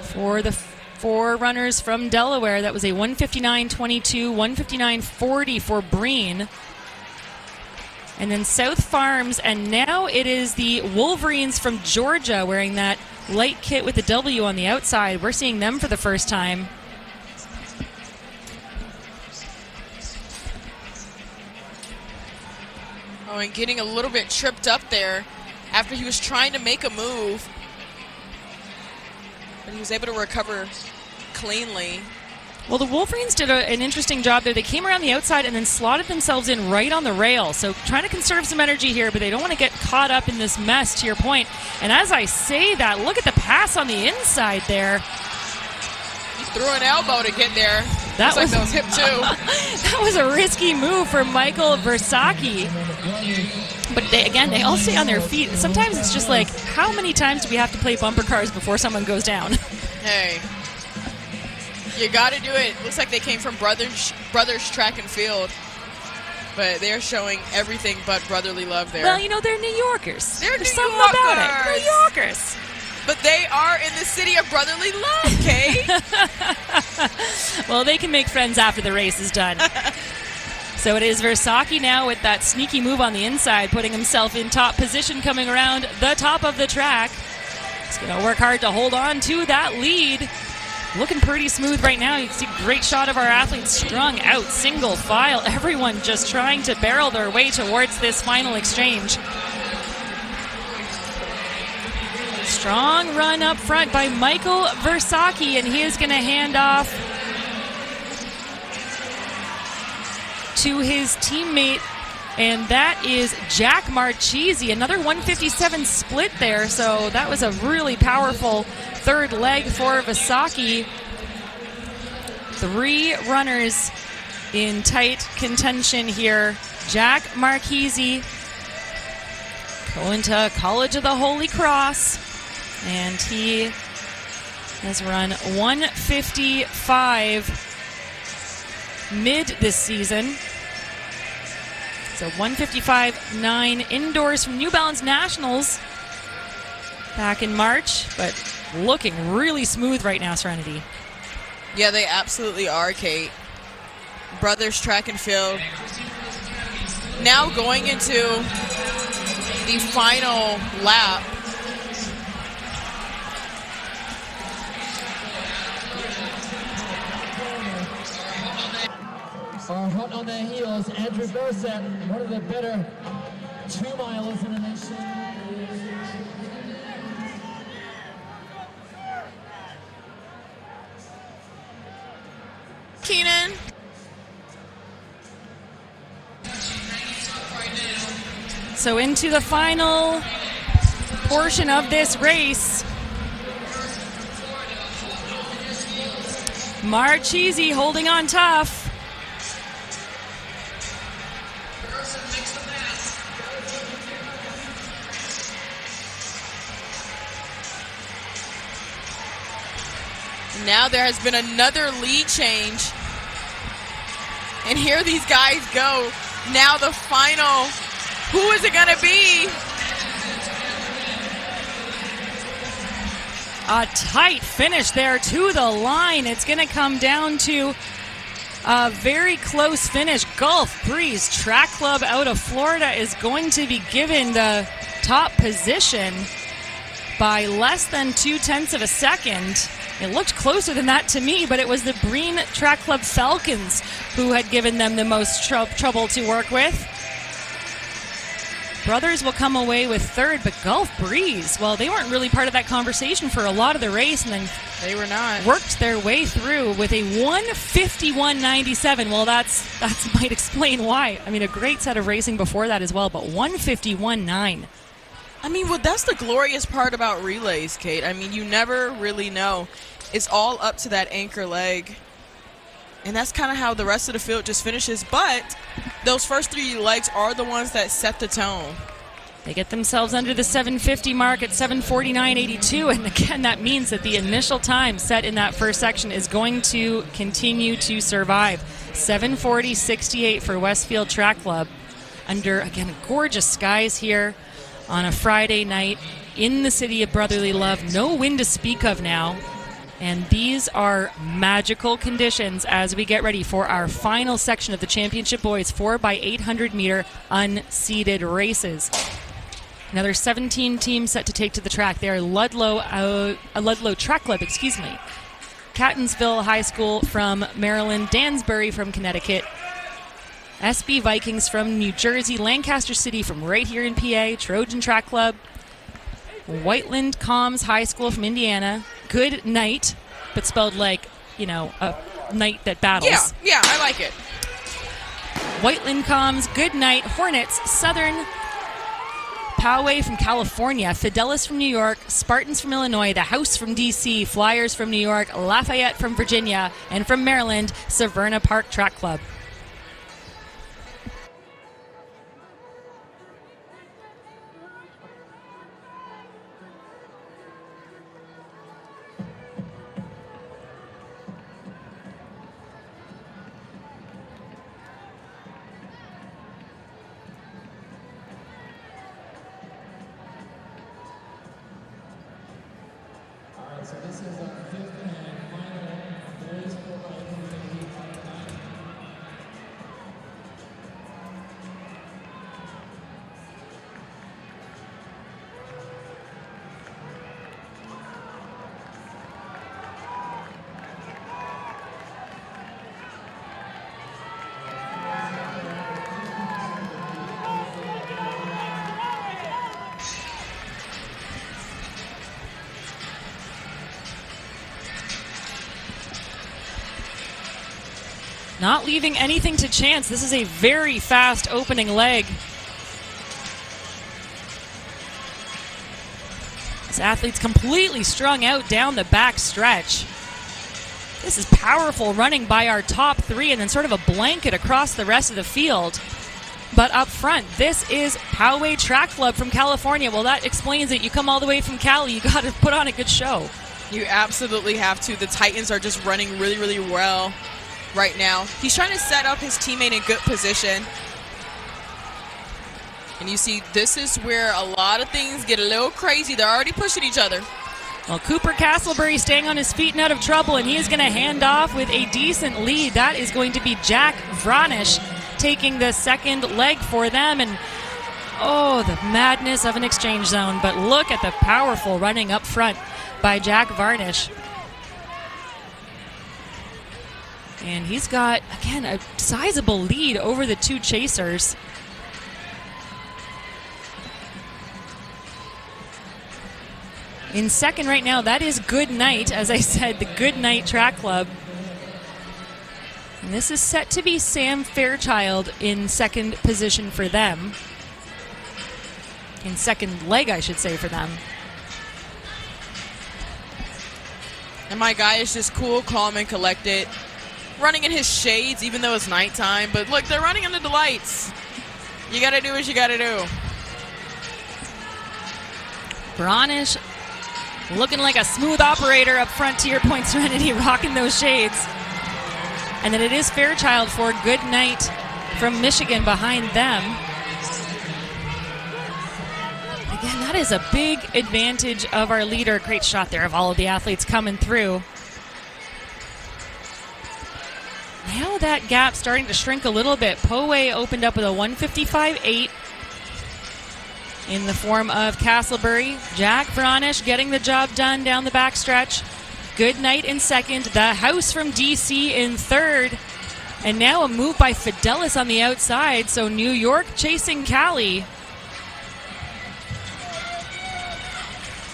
For the four runners from Delaware, that was a 159.22, 159.40 for Breen. And then South Farms, and now it is the Wolverines from Georgia wearing that light kit with the W on the outside. We're seeing them for the first time. Oh, and getting a little bit tripped up there after he was trying to make a move. But he was able to recover cleanly. Well, the Wolverines did an interesting job there. They came around the outside and then slotted themselves in right on the rail. So trying to conserve some energy here, but they don't want to get caught up in this mess, to your point. And as I say that, look at the pass on the inside there. He threw an elbow to get there. That was hip too. That was a risky move for Michael Versacki. But they all stay on their feet. Sometimes it's just like, how many times do we have to play bumper cars before someone goes down? Hey, you got to do it. Looks like they came from Brothers Track and Field. But they're showing everything but brotherly love there. Well, you know, they're New Yorkers. They're There's New something Yorkers. about it. New Yorkers. But they are in the city of brotherly love, Kate. Well, they can make friends after the race is done. So it is Versacki now with that sneaky move on the inside, putting himself in top position coming around the top of the track. He's going to work hard to hold on to that lead. Looking pretty smooth right now. You can see a great shot of our athletes strung out, single file. Everyone just trying to barrel their way towards this final exchange. Strong run up front by Michael Versacki, and he is going to hand off to his teammate, and that is Jack Marchese. Another 157 split there, so that was a really powerful third leg for Versacki. Three runners in tight contention here. Jack Marchese going to College of the Holy Cross, and he has run 155 mid this season. So 155.9 indoors from New Balance Nationals back in March, but looking really smooth right now, Serenity. Yeah, they absolutely are, Kate. Brothers Track and Field. Now going into the final lap. Hot on their heels, Andrew Borsett, one of the better 2-milers in the nation. Keenan. So into the final portion of this race. Marchese holding on tough. Now there has been another lead change. And here these guys go. Now the final. Who is it going to be? A tight finish there to the line. It's going to come down to a very close finish. Gulf Breeze Track Club out of Florida is going to be given the top position. by less than 0.2 of a second. It looked closer than that to me, but it was the Breen Track Club Falcons who had given them the most trouble to work with. Brothers will come away with third, but Gulf Breeze, well, they weren't really part of that conversation for a lot of the race, and then they were not. Worked their way through with a 1:51.97. Well, that's might explain why. I mean, a great set of racing before that as well, but 1:51.9. I mean, well, that's the glorious part about relays, Kate. I mean, you never really know. It's all up to that anchor leg. And that's kind of how the rest of the field just finishes. But those first 3 legs are the ones that set the tone. They get themselves under the 750 mark at 7:49.82. And again, that means that the initial time set in that first section is going to continue to survive. 7:40.68 for Westfield Track Club. Under, again, gorgeous skies here on a Friday night in the city of brotherly love. No wind to speak of now. And these are magical conditions as we get ready for our final section of the Championship Boys 4x800 meter unseeded races. Another 17 teams set to take to the track. They are Ludlow Track Club, Catonsville High School from Maryland, Dansbury from Connecticut, SB Vikings from New Jersey, Lancaster City from right here in PA, Trojan Track Club, Whiteland Comms High School from Indiana, Good Night, but spelled like, you know, a knight that battles. Yeah, I like it. Whiteland Comms, Good Night, Hornets, Southern Poway from California, Fidelis from New York, Spartans from Illinois, The House from DC, Flyers from New York, Lafayette from Virginia, and from Maryland, Severna Park Track Club. So this is our fifth and final boys 4x800 tonight. Not leaving anything to chance. This is a very fast opening leg. This athlete's completely strung out down the back stretch. This is powerful running by our top three and then sort of a blanket across the rest of the field. But up front, this is Poway Track Club from California. Well, that explains it. You come all the way from Cali, you got to put on a good show. You absolutely have to. The Titans are just running really, really well right now. He's trying to set up his teammate in good position. And you see, this is where a lot of things get a little crazy. They're already pushing each other. Well, Cooper Castleberry staying on his feet and out of trouble, and he is going to hand off with a decent lead. That is going to be Jack Vranish taking the second leg for them. And oh, the madness of an exchange zone. But look at the powerful running up front by Jack Varnish. And he's got, again, a sizable lead over the two chasers. In second right now, that is Good Night, as I said, the Good Night Track Club. And this is set to be Sam Fairchild in second position for them. In second leg, I should say, for them. And my guy is just cool, calm, and collected. Running in his shades, even though it's nighttime. But look, they're running under the lights. You got to do what you got to do. Bronish looking like a smooth operator up front to your point, Serenity, rocking those shades. And then it is Fairchild for Good Night from Michigan behind them. Again, that is a big advantage of our leader. Great shot there of all of the athletes coming through. Now that gap starting to shrink a little bit. Poway opened up with a 1:55.8. in the form of Castleberry. Jack Vranish getting the job done down the backstretch. Good Night in second. The House from DC in third. And now a move by Fidelis on the outside. So New York chasing Cali.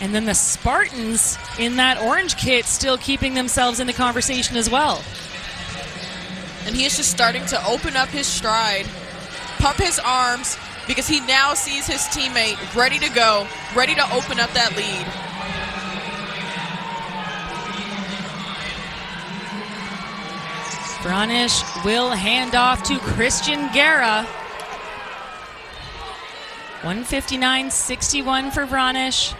And then the Spartans in that orange kit still keeping themselves in the conversation as well. And he is just starting to open up his stride, pump his arms, because he now sees his teammate ready to go, ready to open up that lead. Vranish will hand off to Christian Guerra. 159.61 for Vranish.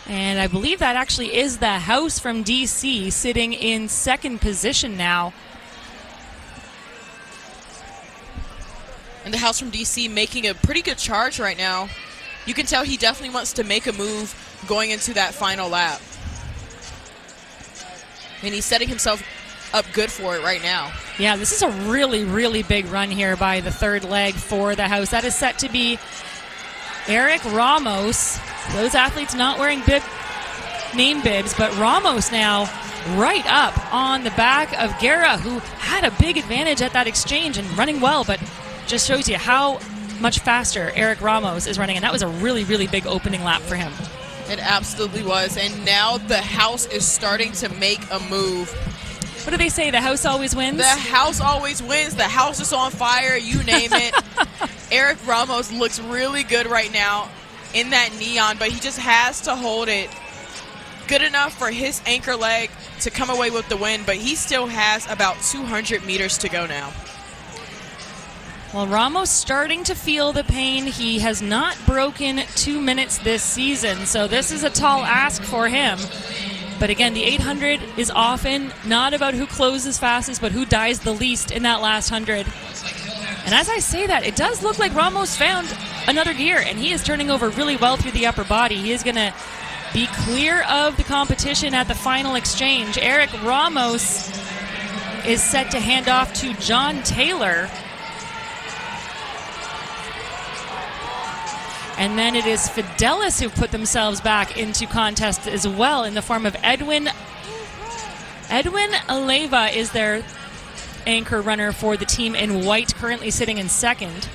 And I believe that actually is the House from DC sitting in second position now. And the House from DC making a pretty good charge right now. You can tell he definitely wants to make a move going into that final lap. And he's setting himself up good for it right now. Yeah, this is a really, really big run here by the third leg for the House. That is set to be Eric Ramos. Those athletes not wearing name bibs, but Ramos now right up on the back of Guerra, who had a big advantage at that exchange and running well, but just shows you how much faster Eric Ramos is running, and that was a really, really big opening lap for him. It absolutely was, and now the House is starting to make a move. What do they say? The House always wins? The House always wins. The House is on fire. You name it. Eric Ramos looks really good right now in that neon, but he just has to hold it good enough for his anchor leg to come away with the win, but he still has about 200 meters to go now. Well, Ramos starting to feel the pain. He has not broken 2 minutes this season, so this is a tall ask for him. But again, the 800 is often not about who closes fastest, but who dies the least in that last 100. And as I say that, it does look like Ramos found another gear, and he is turning over really well through the upper body. He is going to be clear of the competition at the final exchange. Eric Ramos is set to hand off to John Taylor. And then it is Fidelis who put themselves back into contest as well in the form of Edwin Aleva is their anchor runner for the team in white, currently sitting in second.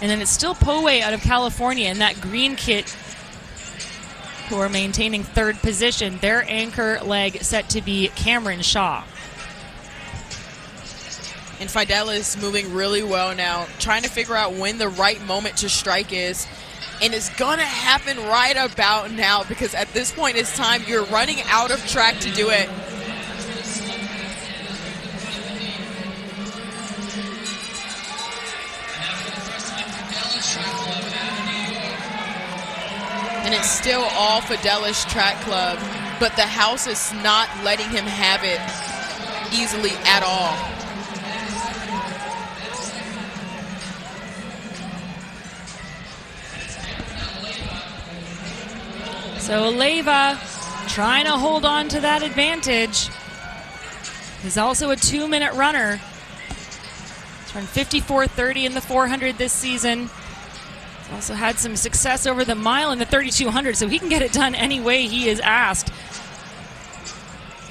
And then it's still Poe out of California in that green kit who are maintaining third position. Their anchor leg set to be Cameron Shaw. And Fidelis moving really well now, trying to figure out when the right moment to strike is. And it's gonna happen right about now, because at this point it's time. You're running out of track to do it. And it's still all Fidelis Track Club, but the House is not letting him have it easily at all. So Aleva trying to hold on to that advantage. He's also a 2-minute runner. He's run 54.30 in the 400 this season. He's also had some success over the mile in the 3200, so he can get it done any way he is asked.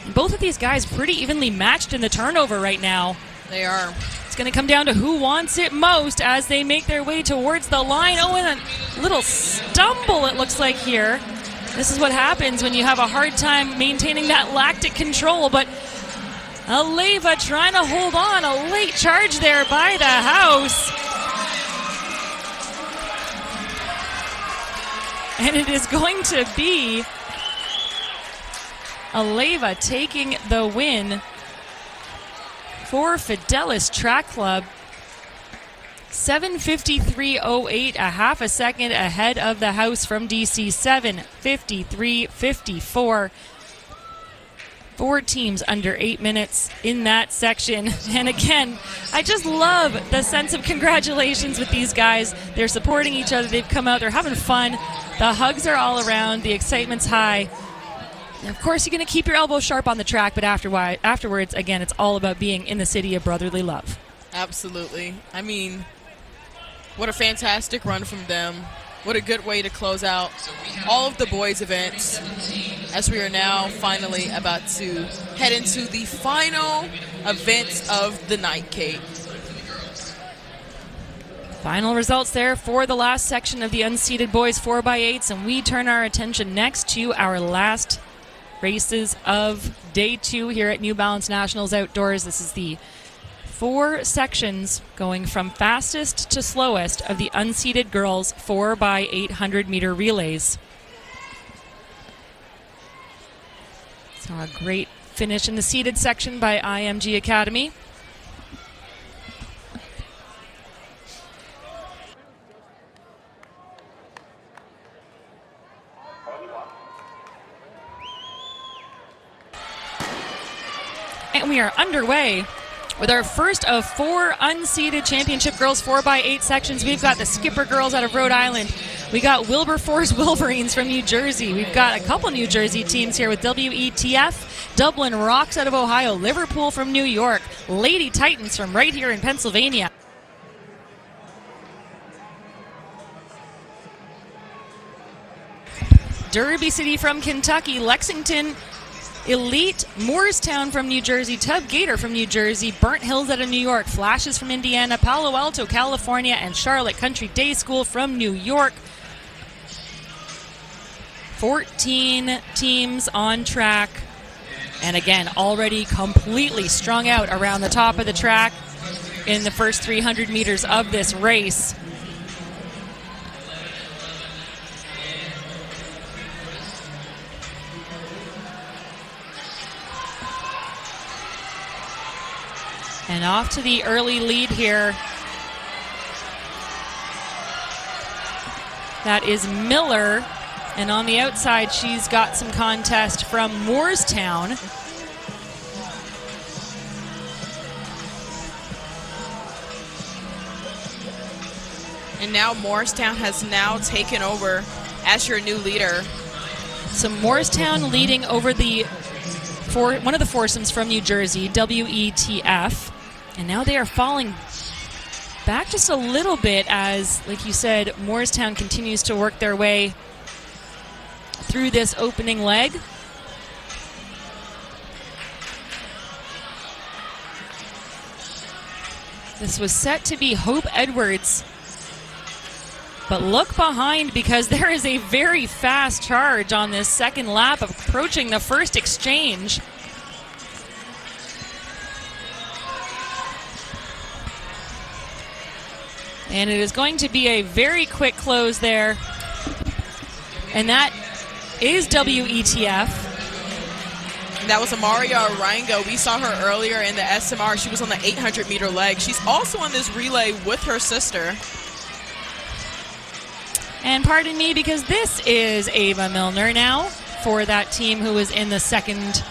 And both of these guys pretty evenly matched in the turnover right now. They are. It's going to come down to who wants it most as they make their way towards the line. Oh, and a little stumble it looks like here. This is what happens when you have a hard time maintaining that lactic control, but Aleva trying to hold on. A late charge there by the House. And it is going to be Aleva taking the win for Fidelis Track Club. 7:53.08, a half a second ahead of the House from DC. 7:53.54. 4 teams under 8 minutes in that section. And again, I just love the sense of congratulations with these guys. They're supporting each other. They've come out. They're having fun. The hugs are all around. The excitement's high. And of course, you're going to keep your elbows sharp on the track, but afterwards, again, it's all about being in the city of brotherly love. Absolutely. I mean, what a fantastic run from them. What a good way to close out all of the boys' events as we are now finally about to head into the final events of the night, Kate. Final results there for the last section of the unseeded boys 4x8s, and we turn our attention next to our last races of day 2 here at New Balance Nationals Outdoors. This is the 4 sections going from fastest to slowest of the unseeded girls 4x800 meter relays. So a great finish in the seeded section by IMG Academy. And we are underway with our first of 4 unseeded championship girls 4x8 sections. We've got the Skipper girls out of Rhode Island. We got Wilberforce Wolverines from New Jersey. We've got a couple New Jersey teams here with WETF, Dublin Rocks out of Ohio, Liverpool from New York, Lady Titans from right here in Pennsylvania. Derby City from Kentucky, Lexington Elite, Moorestown from New Jersey, Tub Gator from New Jersey, Burnt Hills out of New York, Flashes from Indiana, Palo Alto, California, and Charlotte Country Day School from New York. 14 teams on track. And again, already completely strung out around the top of the track in the first 300 meters of this race. And off to the early lead here. That is Miller. And on the outside, she's got some contest from Moorestown. And now Moorestown has now taken over as your new leader. So Moorestown leading over one of the foursomes from New Jersey, WETF. And now they are falling back just a little bit as, like you said, Moorestown continues to work their way through this opening leg. This was set to be Hope Edwards. But look behind, because there is a very fast charge on this second lap, approaching the first exchange. And it is going to be a very quick close there. And that is WETF. That was Amaria Arango. We saw her earlier in the SMR. She was on the 800-meter leg. She's also on this relay with her sister. And pardon me, because this is Ava Milner now for that team who was in the second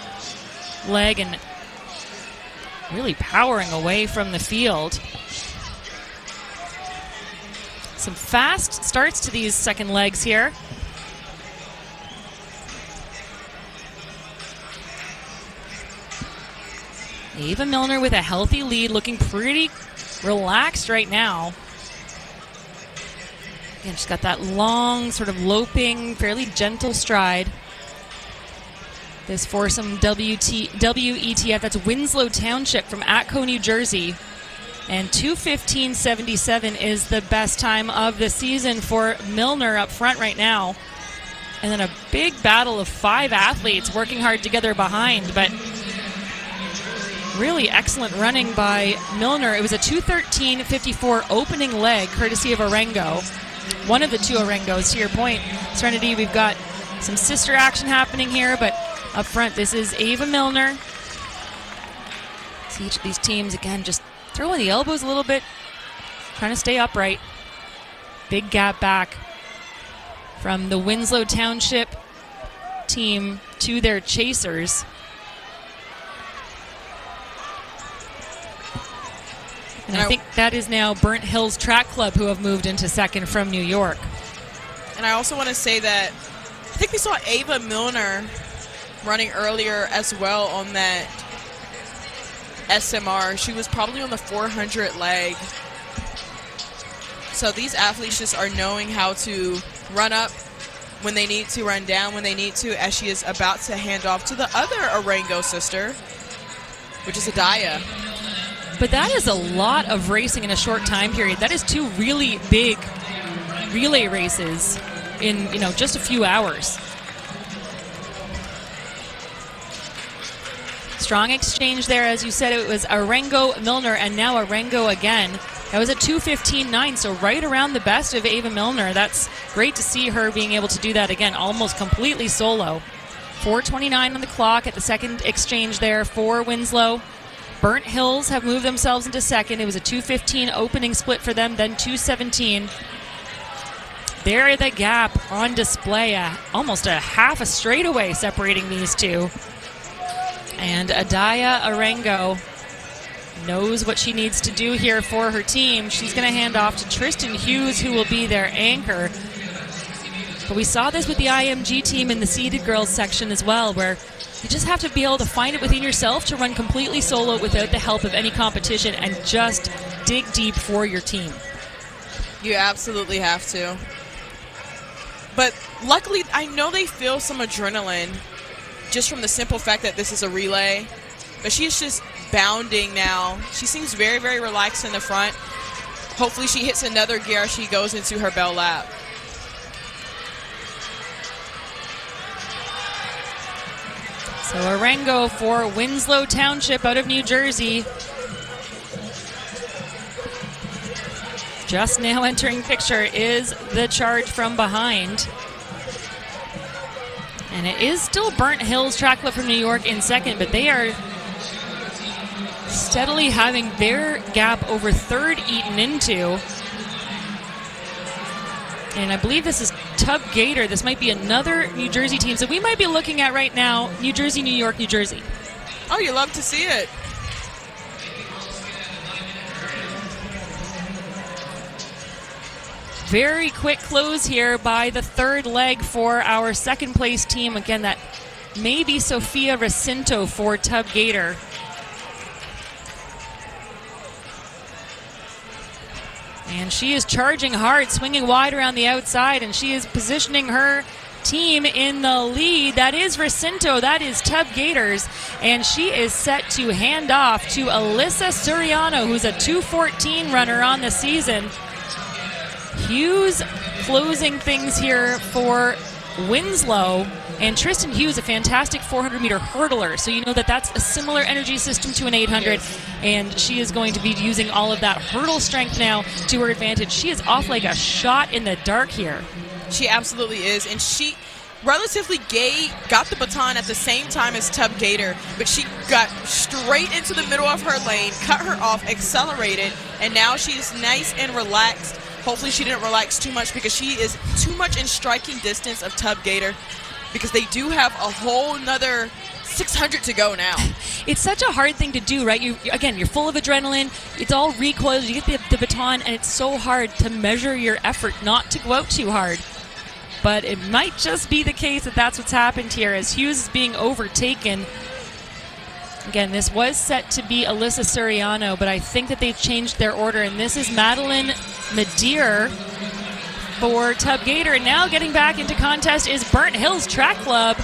leg and really powering away from the field. Some fast starts to these second legs here. Ava Milner with a healthy lead, looking pretty relaxed right now. Again, she's got that long, sort of loping, fairly gentle stride. This foursome WETF, that's Winslow Township from Atco, New Jersey. And 2:15.77 is the best time of the season for Milner up front right now. And then a big battle of 5 athletes working hard together behind, but really excellent running by Milner. It was a 2:13.54 opening leg, courtesy of Arango. One of the 2 Arangos, to your point, Serenity. We've got some sister action happening here, but up front, this is Ava Milner. See each of these teams, again, just throwing the elbows a little bit, trying to stay upright. Big gap back from the Winslow Township team to their chasers. And I think that is now Burnt Hills Track Club who have moved into second from New York. And I also want to say that I think we saw Ava Milner running earlier as well on that SMR. She was probably on the 400 leg. So these athletes just are knowing how to run up when they need to, run down when they need to, as she is about to hand off to the other Arango sister, which is Adaya. But that is a lot of racing in a short time period. That is 2 really big relay races in, just a few hours. Strong exchange there. As you said, it was Arango Milner and now Arango again. That was a 2:15.9, so right around the best of Ava Milner. That's great to see her being able to do that again, almost completely solo. 4:29 on the clock at the second exchange there for Winslow. Burnt Hills have moved themselves into second. It was a 2:15 opening split for them, then 2:17. There, the gap on display, almost a half a straightaway separating these two. And Adaya Arango knows what she needs to do here for her team. She's going to hand off to Tristan Hughes, who will be their anchor. But we saw this with the IMG team in the seeded girls section as well, where you just have to be able to find it within yourself to run completely solo without the help of any competition and just dig deep for your team. You absolutely have to. But luckily, I know they feel some adrenaline just from the simple fact that this is a relay. But she's just bounding now. She seems very, very relaxed in the front. Hopefully she hits another gear as she goes into her bell lap. So Arango for Winslow Township out of New Jersey. Just now entering picture is the charge from behind. And it is still Burnt Hills Track Club from New York in second, but they are steadily having their gap over third eaten into. And I believe this is Tub Gator. This might be another New Jersey team. So we might be looking at right now New Jersey, New York, New Jersey. Oh, you love to see it. Very quick close here by the third leg for our second place team. Again, that may be Sofia Recinto for Tub Gator. And she is charging hard, swinging wide around the outside, and she is positioning her team in the lead. That is Recinto, that is Tub Gators, and she is set to hand off to Alyssa Suriano, who's a 2:14 runner on the season. Hughes closing things here for Winslow, and Tristan Hughes, a fantastic 400-meter hurdler, so you know that that's a similar energy system to an 800, and she is going to be using all of that hurdle strength now to her advantage. She is off like a shot in the dark here. She absolutely is, and she relatively got the baton at the same time as Tub Gator, but she got straight into the middle of her lane, cut her off, accelerated, and now she's nice and relaxed. Hopefully she didn't relax too much because she is too much in striking distance of Tub Gator, because they do have a whole nother 600 to go now. It's such a hard thing to do, right? You're full of adrenaline. It's all recoils. You get the baton, and it's so hard to measure your effort not to go out too hard. But it might just be the case that that's what's happened here as Hughes is being overtaken. Again, this was set to be Alyssa Suriano, but I think that they've changed their order, and this is Madeline Madeir for Tub Gator. And now getting back into contest is Burnt Hills Track Club.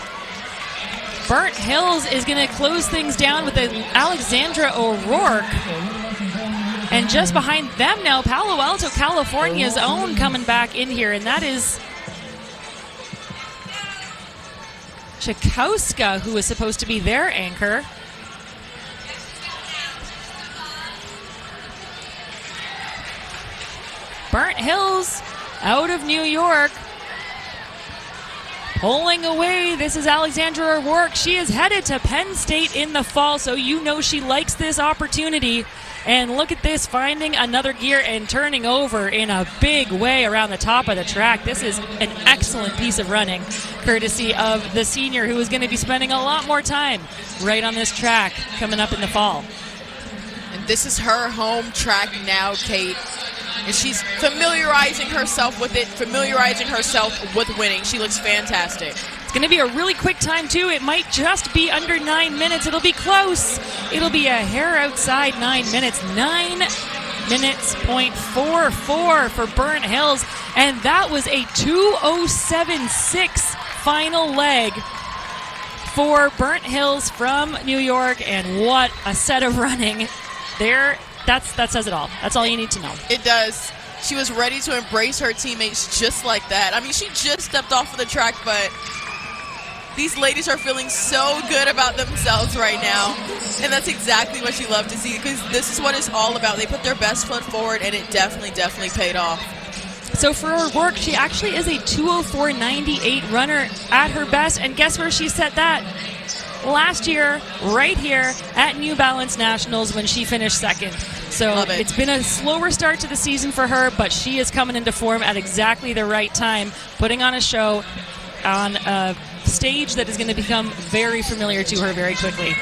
Burnt Hills is going to close things down with Alexandra O'Rourke. And just behind them now, Palo Alto, California's own coming back in here, and that is Chakowska, who is supposed to be their anchor. Burnt Hills out of New York. Pulling away, this is Alexandra O'Rourke. She is headed to Penn State in the fall, so you know she likes this opportunity. And look at this, finding another gear and turning over in a big way around the top of the track. This is an excellent piece of running, courtesy of the senior, who is going to be spending a lot more time right on this track coming up in the fall. And this is her home track now, Kate. And she's familiarizing herself with it, familiarizing herself with winning. She looks fantastic. It's going to be a really quick time, too. It might just be under 9 minutes. It'll be close. It'll be a hair outside 9 minutes. 9 minutes, .44 for Burnt Hills. And that was a 2:07.6 final leg for Burnt Hills from New York. And what a set of running there. That says it all. That's all you need to know. It does. She was ready to embrace her teammates just like that. I mean, she just stepped off of the track, but these ladies are feeling so good about themselves right now. And that's exactly what you love to see, because this is what it's all about. They put their best foot forward, and it definitely paid off. So for her work, she actually is a 2:04.98 runner at her best. And guess where she set that? Last year, right here at New Balance Nationals when she finished second. So it's been a slower start to the season for her, but she is coming into form at exactly the right time, putting on a show on a stage that is going to become very familiar to her very quickly.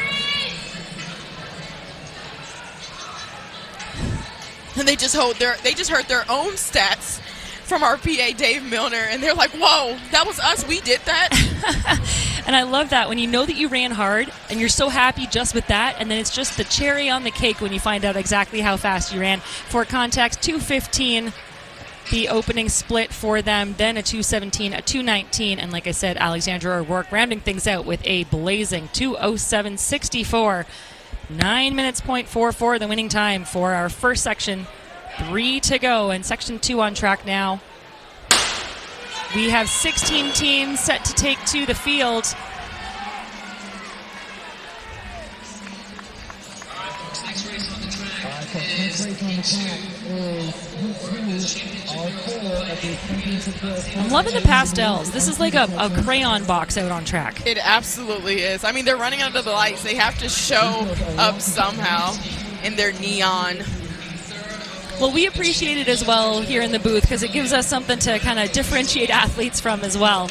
And they just heard their own stats from our PA, Dave Milner, and they're like, whoa, that was us, we did that. And I love that when you know that you ran hard and you're so happy just with that, and then it's just the cherry on the cake when you find out exactly how fast you ran. For context, 2:15, the opening split for them, then a 2:17, a 2:19, and like I said, Alexandra O'Rourke rounding things out with a blazing 2:07.64. 9 minutes, .44, the winning time for our first section. 3 to go, and section 2 on track now. We have 16 teams set to take to the field. I'm loving the pastels. This is like a crayon box out on track. It absolutely is. I mean, they're running under the lights. They have to show up somehow in their neon. Well, we appreciate it as well here in the booth because it gives us something to kind of differentiate athletes from as well.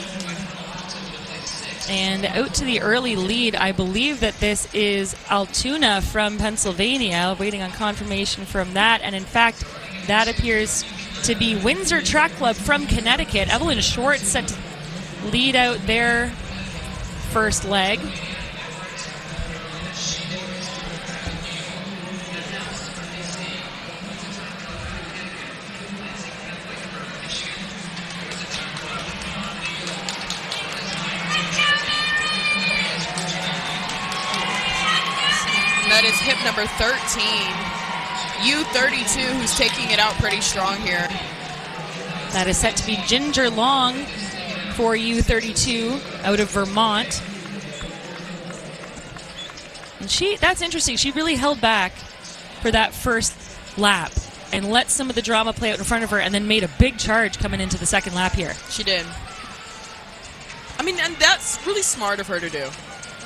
And out to the early lead, I believe that this is Altoona from Pennsylvania, waiting on confirmation from that. And in fact, that appears to be Windsor Track Club from Connecticut. Evelyn Short set to lead out their first leg. That is hip number 13, U32, who's taking it out pretty strong here. That is set to be Ginger Long for U32 out of Vermont. And that's interesting. She really held back for that first lap and let some of the drama play out in front of her and then made a big charge coming into the second lap here. She did. I mean, and that's really smart of her to do.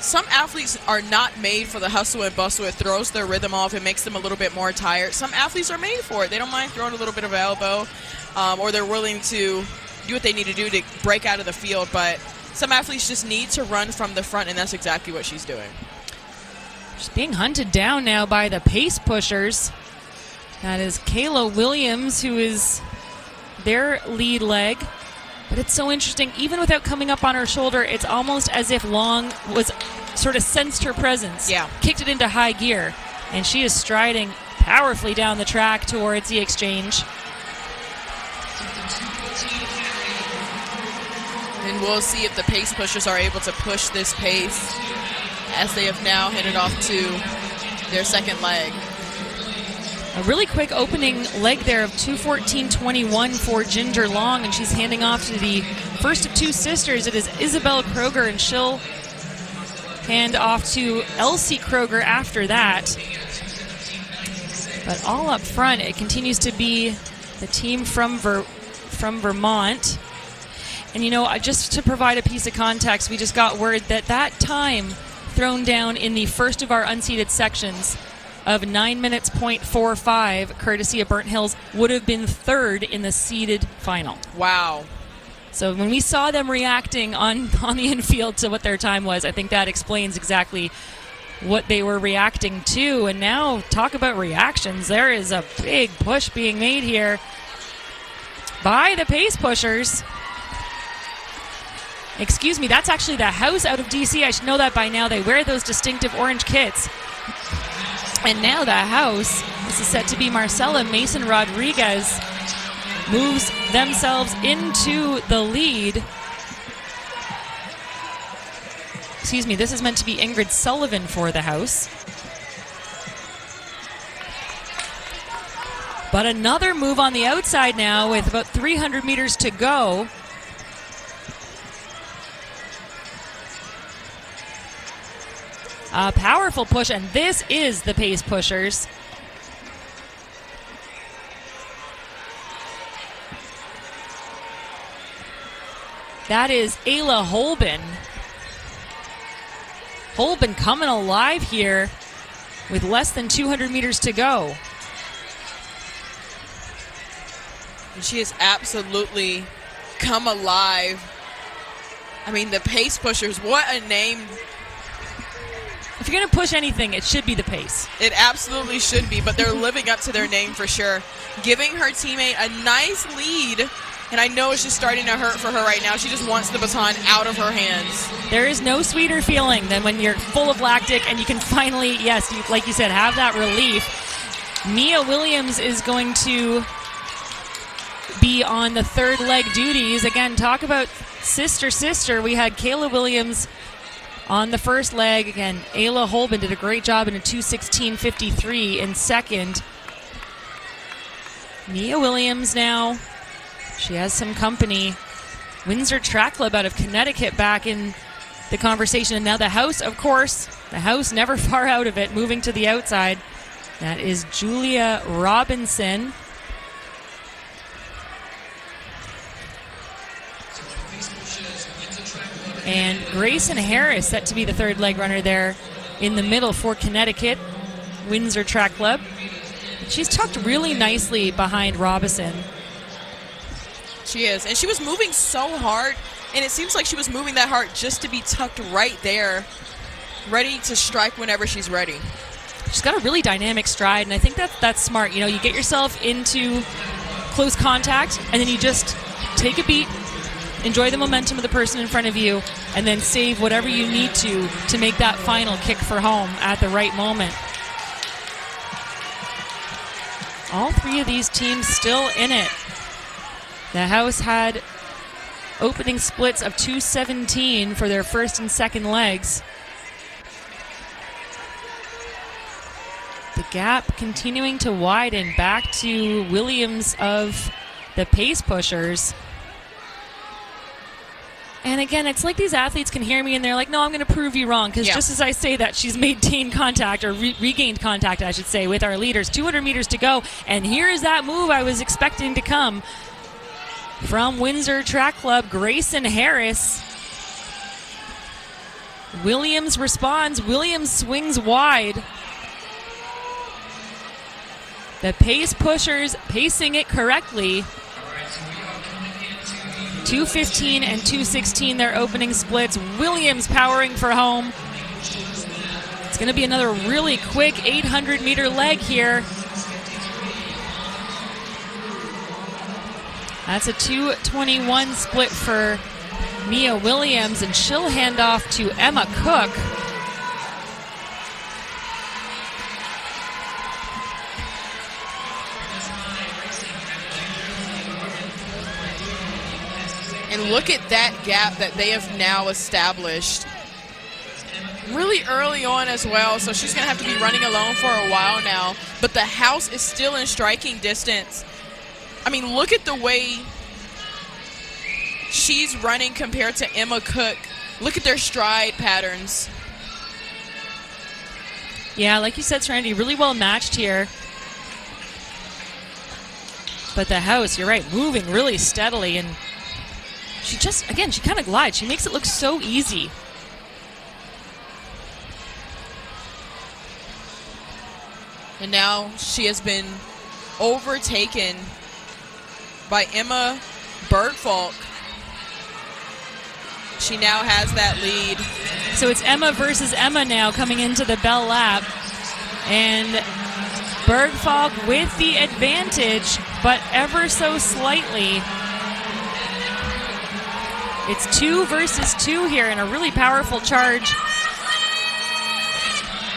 Some athletes are not made for the hustle and bustle. It throws their rhythm off. It makes them a little bit more tired. Some athletes are made for it. They don't mind throwing a little bit of elbow, or they're willing to do what they need to do to break out of the field. But some athletes just need to run from the front, and that's exactly what she's doing. She's being hunted down now by the pace pushers. That is Kayla Williams, who is their lead leg. But it's so interesting, even without coming up on her shoulder, it's almost as if Long was sort of sensed her presence, kicked it into high gear, and she is striding powerfully down the track towards the exchange. And we'll see if the pace pushers are able to push this pace as they have now headed off to their second leg. A really quick opening leg there of 2:14.21 for Ginger Long, and she's handing off to the first of two sisters. It is Isabel Kroger, and she'll hand off to Elsie Kroger after that. But all up front, it continues to be the team from Vermont. And, you know, just to provide a piece of context, we just got word that that time thrown down in the first of our unseeded sections of 9 minutes, .45, courtesy of Burnt Hills, would have been third in the seeded final. Wow. So when we saw them reacting on the infield to what their time was, I think that explains exactly what they were reacting to. And now, talk about reactions. There is a big push being made here by the pace pushers. Excuse me, that's actually the House out of DC. I should know that by now. They wear those distinctive orange kits. And now the House, this is set to be Marcela Mason Rodriguez, moves themselves into the lead. Excuse me, this is meant to be Ingrid Sullivan for the House. But another move on the outside now with about 300 meters to go. A powerful push, and this is the pace pushers. That is Ayla Holben. Holben coming alive here with less than 200 meters to go. And she has absolutely come alive. I mean, the pace pushers, what a name. If you're going to push anything, it should be the pace. It absolutely should be, but they're living up to their name for sure. Giving her teammate a nice lead, and I know it's just starting to hurt for her right now. She just wants the baton out of her hands. There is no sweeter feeling than when you're full of lactic and you can finally, yes, like you said, have that relief. Mia Williams is going to be on the third leg duties. Again, talk about sister. We had Kayla Williams on the first leg. Again, Ayla Holben did a great job in a 2:16.53 in second. Mia Williams now, she has some company. Windsor Track Club out of Connecticut back in the conversation. And now the House, of course, the House never far out of it, moving to the outside. That is Julia Robinson. And Grayson Harris set to be the third leg runner there in the middle for Connecticut, Windsor Track Club. She's tucked really nicely behind Robinson. She is, and she was moving so hard, and it seems like she was moving that hard just to be tucked right there, ready to strike whenever she's ready. She's got a really dynamic stride, and I think that's smart. You know, you get yourself into close contact, and then you just take a beat, enjoy the momentum of the person in front of you, and then save whatever you need to make that final kick for home at the right moment. All three of these teams still in it. The House had opening splits of 2:17 for their first and second legs. The gap continuing to widen back to Williams of the pace pushers. And again, it's like these athletes can hear me and they're like, no, I'm going to prove you wrong. Because just as I say that, she's maintained contact, or regained contact, I should say, with our leaders. 200 meters to go. And here is that move I was expecting to come from Windsor Track Club, Grayson Harris. Williams responds. Williams swings wide. The pace pushers pacing it correctly. 2:15 and 2:16 their opening splits. Williams powering for home. It's going to be another really quick 800-meter leg here. That's a 2:21 split for Mia Williams, and she'll hand off to Emma Cook. And look at that gap that they have now established really early on as well. So she's going to have to be running alone for a while now. But the House is still in striking distance. I mean, look at the way she's running compared to Emma Cook. Look at their stride patterns. Yeah, like you said, Serenity, really well matched here. But the House, you're right, moving really steadily, and she just, again, she kind of glides. She makes it look so easy. And now she has been overtaken by Emma Bergfolk. She now has that lead. So it's Emma versus Emma now coming into the bell lap. And Bergfalk with the advantage, but ever so slightly. It's 2 versus 2 here, and a really powerful charge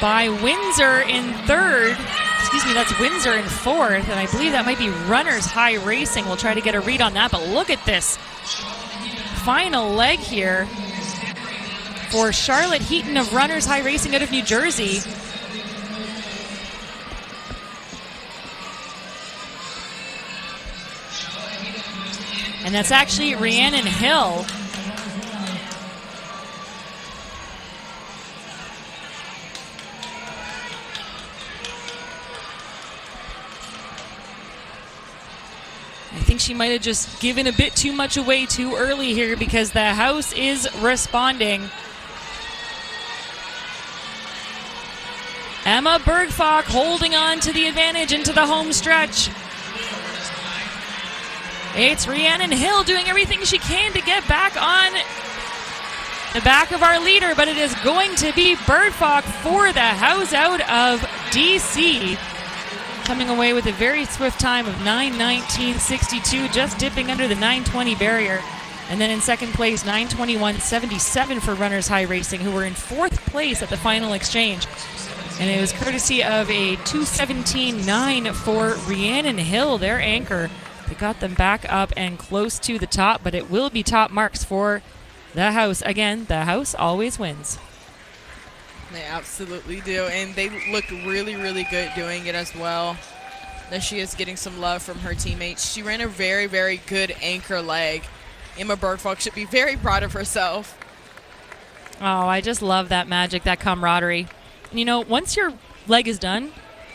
by Windsor in third. Excuse me, that's Windsor in fourth, and I believe that might be Runners High Racing. We'll try to get a read on that, but look at this final leg here for Charlotte Heaton of Runners High Racing out of New Jersey. And that's actually Rhiannon Hill. I think she might have just given a bit too much away too early here because the house is responding. Emma Bergfalk holding on to the advantage into the home stretch. It's Rhiannon Hill doing everything she can to get back on the back of our leader, but it is going to be Bergfalk for the house out of DC. Coming away with a very swift time of 9:19.62, just dipping under the 9:20 barrier. And then in second place, 9:21.77 for Runners High Racing, who were in fourth place at the final exchange. And it was courtesy of a 2:17.9 for Rhiannon Hill, their anchor. They got them back up and close to the top, but it will be top marks for the house. Again, the house always wins. They absolutely do, and they look really, really good doing it as well. That she is getting some love from her teammates. She ran a very, very good anchor leg. Emma Bergfalk should be very proud of herself. Oh, I just love that magic, that camaraderie. You know, once your leg is done,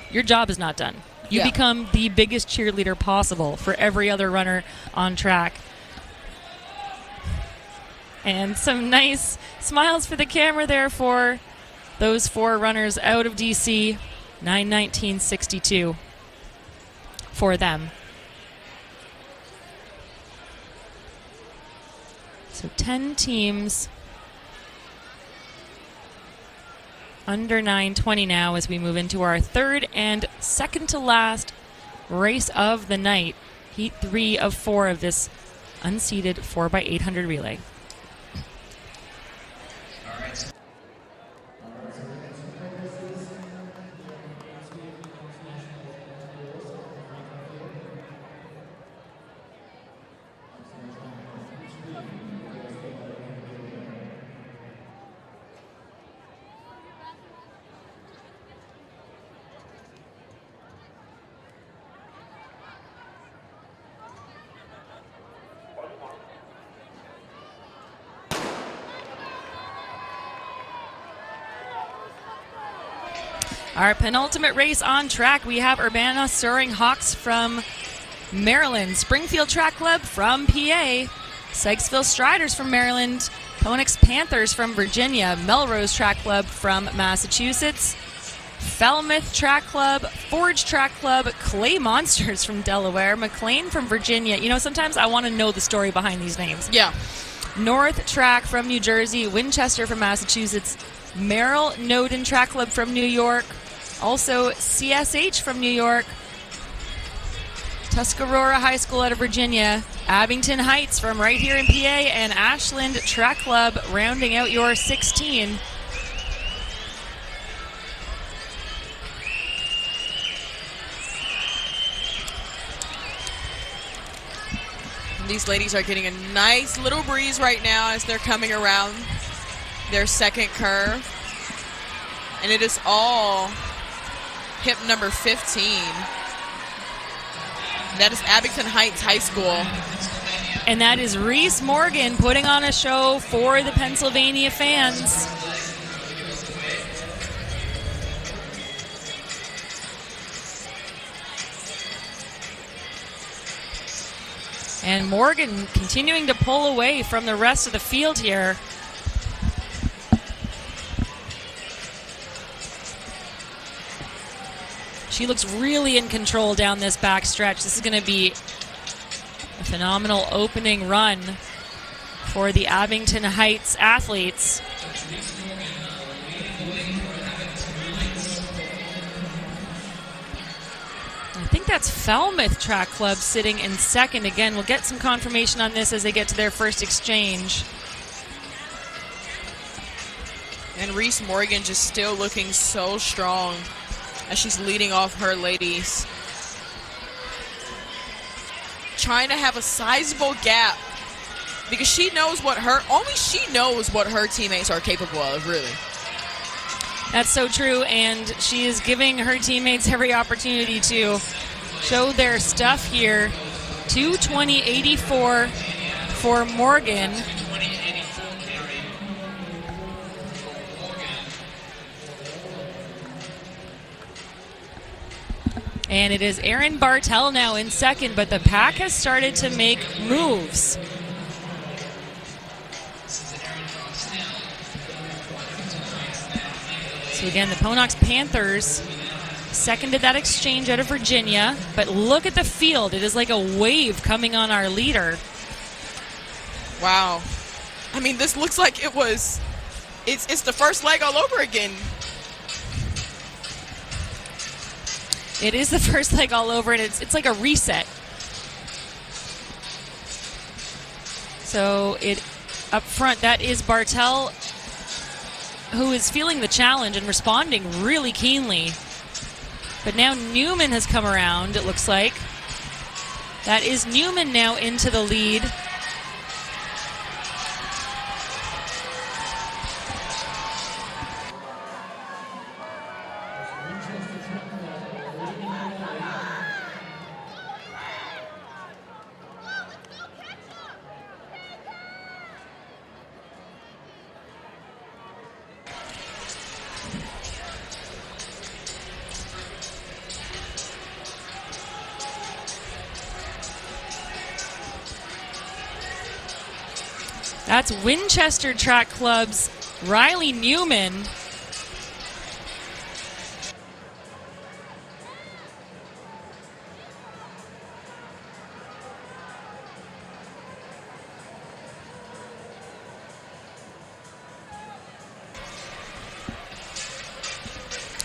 your job is not done. You become the biggest cheerleader possible for every other runner on track. And some nice smiles for the camera there for those 4 runners out of DC. 9:19.62 for them. So 10 teams under 9:20 now as we move into our third and second to last race of the night. Heat 3 of 4 of this unseeded 4x800 relay. Our penultimate race on track, we have Urbana Soaring Hawks from Maryland, Springfield Track Club from PA, Sykesville Striders from Maryland, Ponix Panthers from Virginia, Melrose Track Club from Massachusetts, Falmouth Track Club, Forge Track Club, Clay Monsters from Delaware, McLean from Virginia. You know, sometimes I want to know the story behind these names. Yeah. North Track from New Jersey, Winchester from Massachusetts, Merrill Noden Track Club from New York, also CSH from New York, Tuscarora High School out of Virginia, Abington Heights from right here in PA, and Ashland Track Club rounding out your 16. These ladies are getting a nice little breeze right now as they're coming around their second curve. And it is all hip number 15. That is Abington Heights High School. And that is Reese Morgan putting on a show for the Pennsylvania fans. And Morgan continuing to pull away from the rest of the field here. She looks really in control down this back stretch. This is going to be a phenomenal opening run for the Abington Heights athletes. I think that's Falmouth Track Club sitting in second. Again, we'll get some confirmation on this as they get to their first exchange. And Reese Morgan just still looking so strong as she's leading off her ladies. Trying to have a sizable gap because she knows only she knows what her teammates are capable of, really. That's so true, and she is giving her teammates every opportunity to show their stuff here. 2:20.84 for Morgan. And it is Erin Bartel now in second, but the pack has started to make moves. So again, the Ponox Panthers seconded that exchange out of Virginia, but look at the field. It is like a wave coming on our leader. Wow. I mean, this looks like it's the first leg all over again. It is the first leg all over, and it's like a reset. So up front, that is Bartel, who is feeling the challenge and responding really keenly. But now Newman has come around, it looks like. That is Newman now into the lead. That's Winchester Track Club's Riley Newman.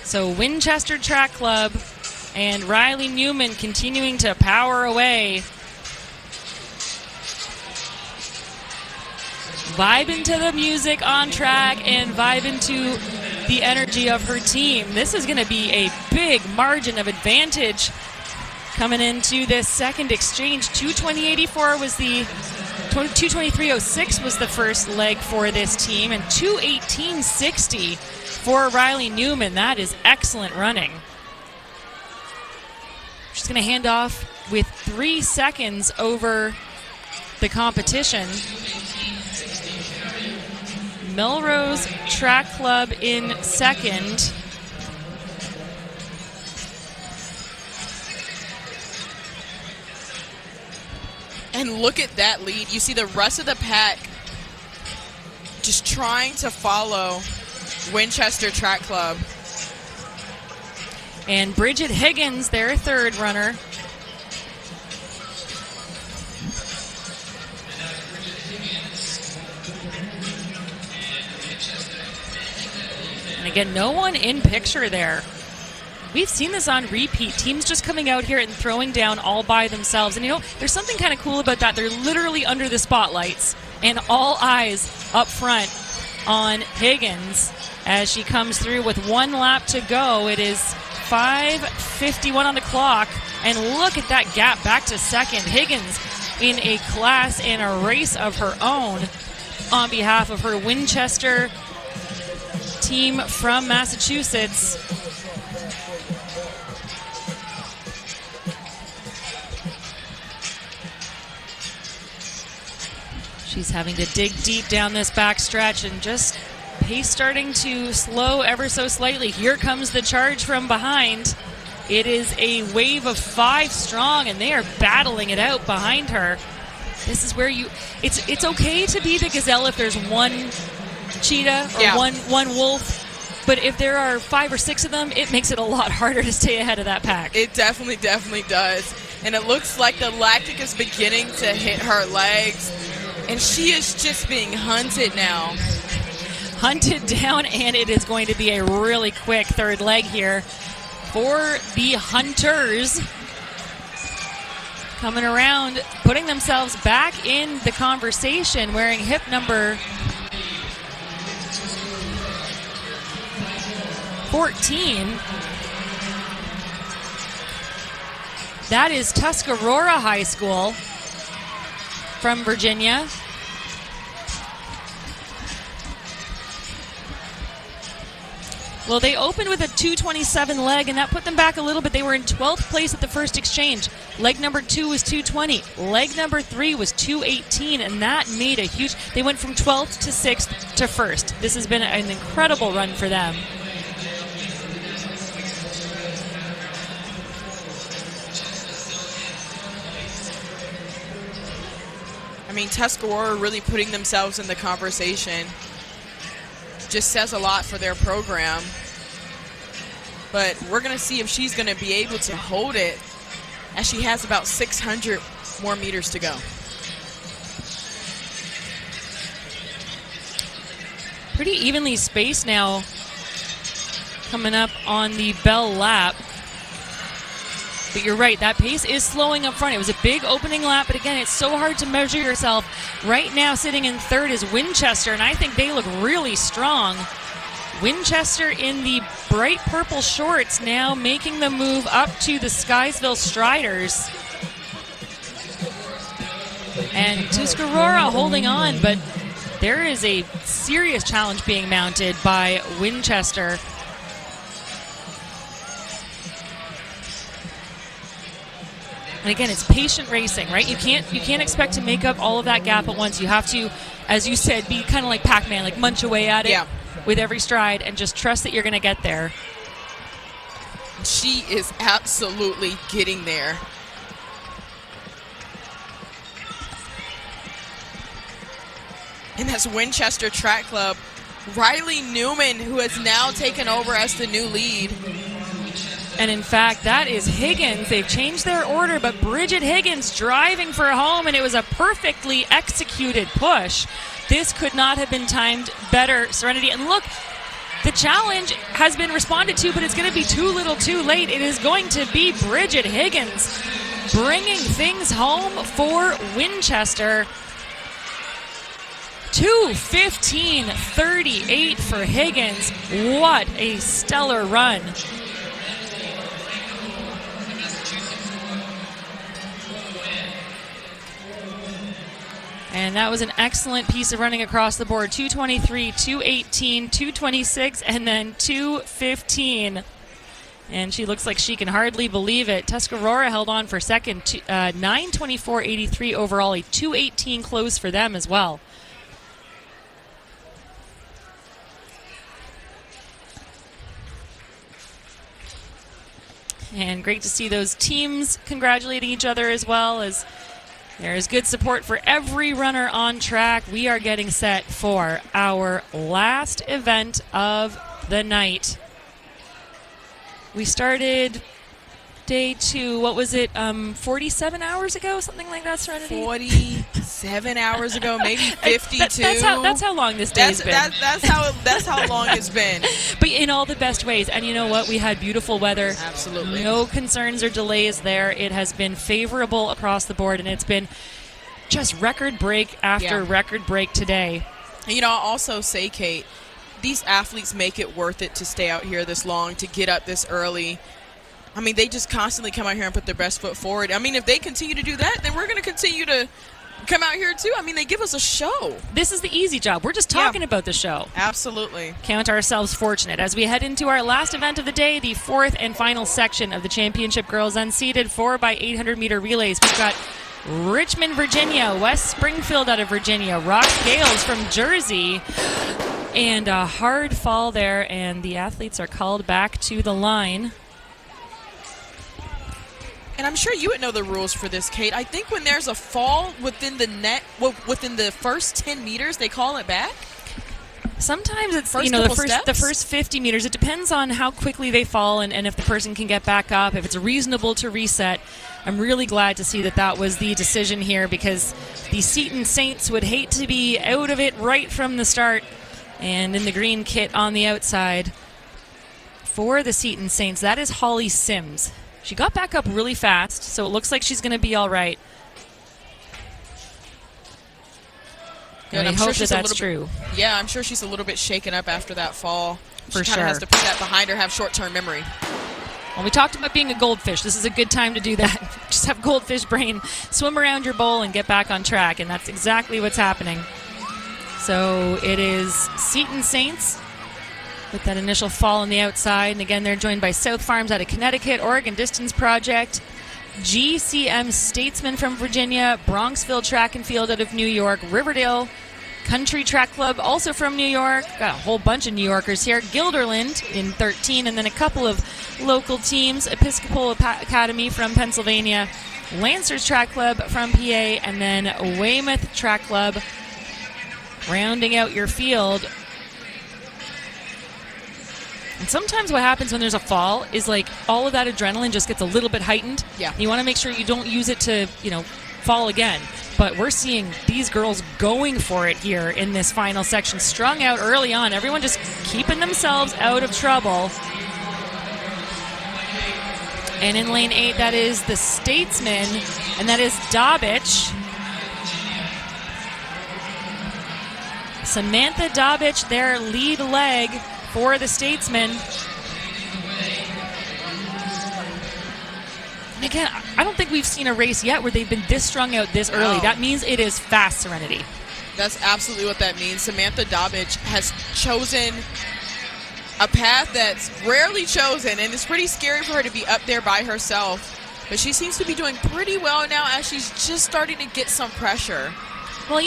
So Winchester Track Club and Riley Newman continuing to power away. Vibe into the music on track and vibe into the energy of her team. This is going to be a big margin of advantage coming into this second exchange. 2:20.84 was the 2:23.06 was the first leg for this team, and 2:18.60 for Riley Newman. That is excellent running. She's going to hand off with 3 seconds over the competition. Melrose Track Club in second. And look at that lead. You see the rest of the pack just trying to follow Winchester Track Club. And Bridget Higgins, their third runner. And again, no one in picture there. We've seen this on repeat. Teams just coming out here and throwing down all by themselves. And you know, there's something kind of cool about that. They're literally under the spotlights and all eyes up front on Higgins as she comes through with 1 lap to go. It is 5:51 on the clock. And look at that gap back to second. Higgins in a class and a race of her own on behalf of her Winchester team from Massachusetts. She's having to dig deep down this backstretch and just pace starting to slow ever so slightly. Here comes the charge from behind. It is a wave of 5 strong, and they are battling it out behind her. This is where it's okay to be the gazelle if there's one cheetah or one wolf. But if there are 5 or 6 of them, it makes it a lot harder to stay ahead of that pack. It definitely does. And it looks like the lactic is beginning to hit her legs. And she is just being hunted now. Hunted down, and it is going to be a really quick third leg here for the Hunters. Coming around, putting themselves back in the conversation, wearing hip number 14. That is Tuscarora High School from Virginia. Well, they opened with a 2:27 leg, and that put them back a little bit. They were in 12th place at the first exchange. Leg number 2 was 2:20. Leg number 3 was 2:18, and that made a huge... They went from 12th to 6th to 1st. This has been an incredible run for them. I mean, Tuscarora really putting themselves in the conversation. Just says a lot for their program. But we're going to see if she's going to be able to hold it, as she has about 600 more meters to go. Pretty evenly spaced now coming up on the bell lap. But you're right, that pace is slowing up front. It was a big opening lap, but again, it's so hard to measure yourself. Right now, sitting in third is Winchester, and I think they look really strong. Winchester in the bright purple shorts now making the move up to the Skysville Striders. And Tuscarora holding on, but there is a serious challenge being mounted by Winchester. And again, it's patient racing, right? You can't expect to make up all of that gap at once. You have to, as you said, be kind of like Pac-Man, like munch away at it with every stride and just trust that you're going to get there. She is absolutely getting there. And that's Winchester Track Club. Riley Newman, who has now taken over as the new lead. And in fact, that is Higgins. They've changed their order, but Bridget Higgins driving for home, and it was a perfectly executed push. This could not have been timed better, Serenity. And look, the challenge has been responded to, but it's going to be too little too late. It is going to be Bridget Higgins bringing things home for Winchester. 2:15.38 for Higgins. What a stellar run. And that was an excellent piece of running across the board. 2:23, 2:18, 2:26, and then 2:15. And she looks like she can hardly believe it. Tuscarora held on for second. 9:24.83 overall. A 2:18 close for them as well. And great to see those teams congratulating each other as well, as there is good support for every runner on track. We are getting set for our last event of the night. We started day 2, what was it, 47 hours ago? Something like that, Serenity? 47 hours ago, maybe 52. That's how long this day's been. That's how long it's been. But in all the best ways. And you know what? We had beautiful weather. Absolutely. No concerns or delays there. It has been favorable across the board, and it's been just record break after record break today. And, you know, I'll also say, Kate, these athletes make it worth it to stay out here this long, to get up this early. I mean, they just constantly come out here and put their best foot forward. I mean, if they continue to do that, then we're going to continue to come out here too. I mean, they give us a show. This is the easy job. We're just talking about the show. Absolutely. Count ourselves fortunate. As we head into our last event of the day, the 4th and final section of the Championship Girls Unseeded 4x800 meter relays. We've got Richmond, Virginia, West Springfield out of Virginia, Ross Gales from Jersey, and a hard fall there, and the athletes are called back to the line. And I'm sure you would know the rules for this, Kate. I think when there's a fall within the net, within the first 10 meters, they call it back. Sometimes it's the first 50 meters. It depends on how quickly they fall and if the person can get back up, if it's reasonable to reset. I'm really glad to see that that was the decision here, because the Seton Saints would hate to be out of it right from the start. And in the green kit on the outside for the Seton Saints, that is Holly Sims. She got back up really fast, so it looks like she's going to be all right. Yeah, and I hope that that's true. Yeah, I'm sure she's a little bit shaken up after that fall. For she kind sure. of has to put that behind her, have short-term memory. Well, we talked about being a goldfish. This is a good time to do that. Just have goldfish brain, swim around your bowl, and get back on track, and that's exactly what's happening. So it is Seton Saints with that initial fall on the outside. And again, they're joined by South Farms out of Connecticut, Oregon Distance Project, GCM Statesman from Virginia, Bronxville Track and Field out of New York, Riverdale Country Track Club also from New York. Got a whole bunch of New Yorkers here. Guilderland in 13, and then a couple of local teams. Episcopal Academy from Pennsylvania, Lancers Track Club from PA, and then Weymouth Track Club rounding out your field. And sometimes what happens when there's a fall is like all of that adrenaline just gets a little bit heightened. Yeah. You want to make sure you don't use it to, fall again. But we're seeing these girls going for it here in this final section, strung out early on. Everyone just keeping themselves out of trouble. And in lane 8, that is the Statesman, and that is Dobbich. Samantha Dobbich, their lead leg for the Statesman. And again, I don't think we've seen a race yet where they've been this strung out this early. No. That means it is fast, Serenity. That's absolutely what that means. Samantha Dobbich has chosen a path that's rarely chosen, and it's pretty scary for her to be up there by herself. But she seems to be doing pretty well now as she's just starting to get some pressure. Well,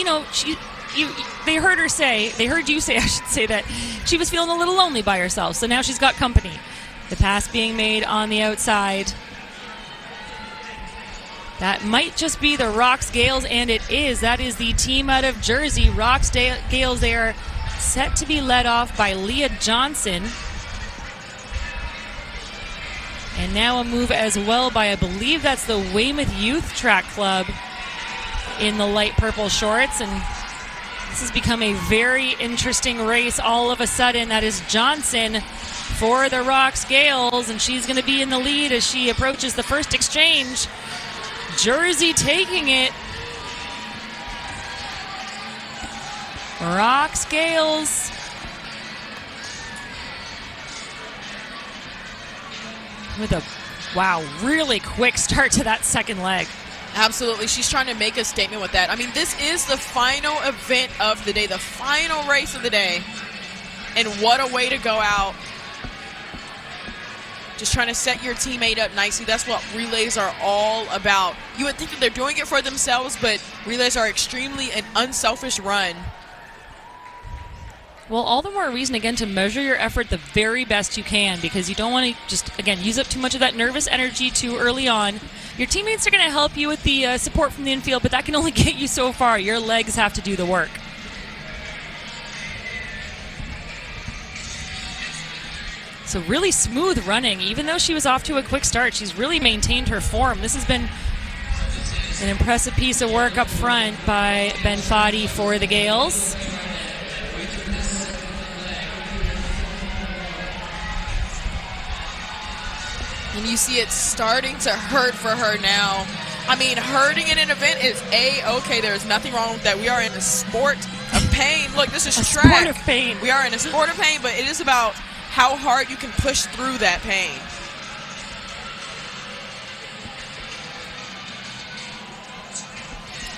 they heard you say, I should say, that she was feeling a little lonely by herself, so now she's got company. The pass being made on the outside. That might just be the Rocks Gales, and it is. That is the team out of Jersey. Rocks Gales, they are set to be led off by Leah Johnson. And now a move as well by, I believe that's the Weymouth Youth Track Club in the light purple shorts. And this has become a very interesting race all of a sudden. That is Johnson for the Rocks Gales, and she's going to be in the lead as she approaches the first exchange. Jersey taking it. Rocks Gales. With a, really quick start to that second leg. Absolutely. She's trying to make a statement with that. I mean, this is the final event of the day, the final race of the day. And what a way to go out. Just trying to set your teammate up nicely. That's what relays are all about. You would think that they're doing it for themselves, but relays are extremely an unselfish run. Well, all the more reason, again, to measure your effort the very best you can, because you don't want to just, again, use up too much of that nervous energy too early on. Your teammates are going to help you with the support from the infield, but that can only get you so far. Your legs have to do the work. So really smooth running. Even though she was off to a quick start, she's really maintained her form. This has been an impressive piece of work up front by Ben Foddy for the Gales. And you see it starting to hurt for her now. I mean, hurting in an event is A-okay. There's nothing wrong with that. We are in a sport of pain. Look, this is track. A sport of pain. We are in a sport of pain, but it is about how hard you can push through that pain.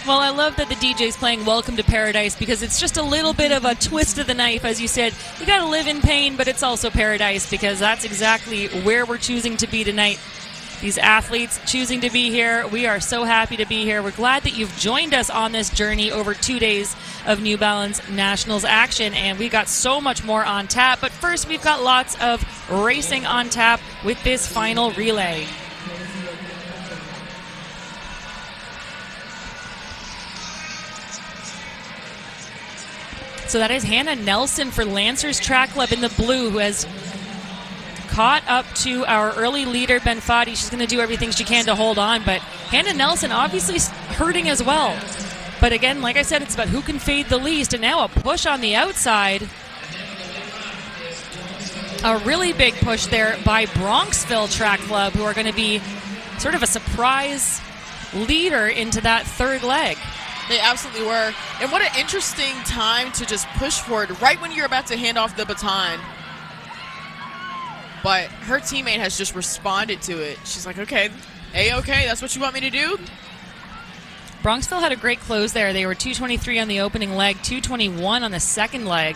Well, I love that the DJ's playing Welcome to Paradise, because it's just a little bit of a twist of the knife. As you said, you got to live in pain, but it's also paradise, because that's exactly where we're choosing to be tonight. These athletes choosing to be here. We are so happy to be here. We're glad that you've joined us on this journey over 2 days of New Balance Nationals action, and we got so much more on tap. But first, we've got lots of racing on tap with this final relay. So that is Hannah Nelson for Lancers Track Club in the blue, who has caught up to our early leader, Ben Fadi. She's going to do everything she can to hold on, but Hannah Nelson obviously hurting as well. But again, like I said, it's about who can fade the least, and now a push on the outside. A really big push there by Bronxville Track Club, who are going to be sort of a surprise leader into that third leg. They absolutely were. And what an interesting time to just push forward right when you're about to hand off the baton. But her teammate has just responded to it. She's like, okay, A-okay, that's what you want me to do? Bronxville had a great close there. They were 2:23 on the opening leg, 2:21 on the second leg.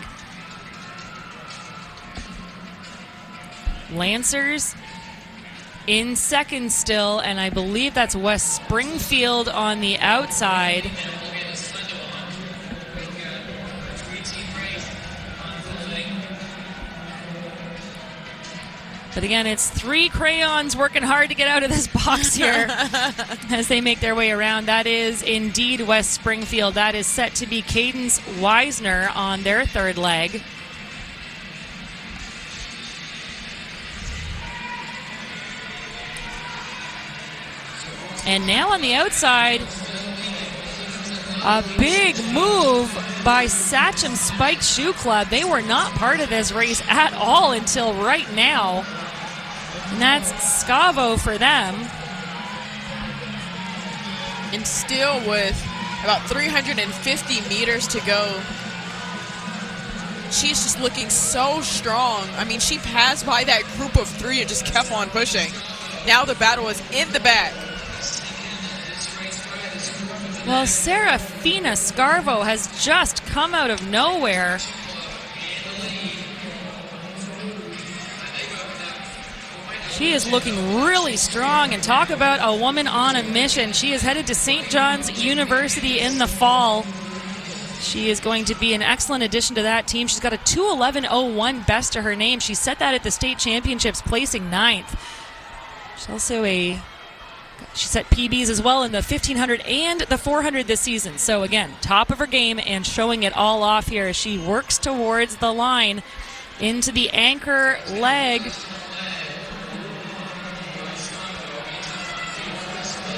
Lancers in second still, and I believe that's West Springfield on the outside. But again, it's three crayons working hard to get out of this box here as they make their way around. That is indeed West Springfield. That is set to be Cadence Weisner on their third leg. And now on the outside, a big move by Sachem Spike Shoe Club. They were not part of this race at all until right now. And that's Scavo for them. And still with about 350 meters to go, she's just looking so strong. I mean, she passed by that group of three and just kept on pushing. Now the battle is in the back. Well, Serafina Scarvo has just come out of nowhere. She is looking really strong, and talk about a woman on a mission. She is headed to St. John's University in the fall. She is going to be an excellent addition to that team. She's got a 2:11.01 best to her name. She set that at the state championships, placing 9th. She's also she set PBs as well in the 1500 and the 400 this season. So again, top of her game and showing it all off here as she works towards the line into the anchor leg.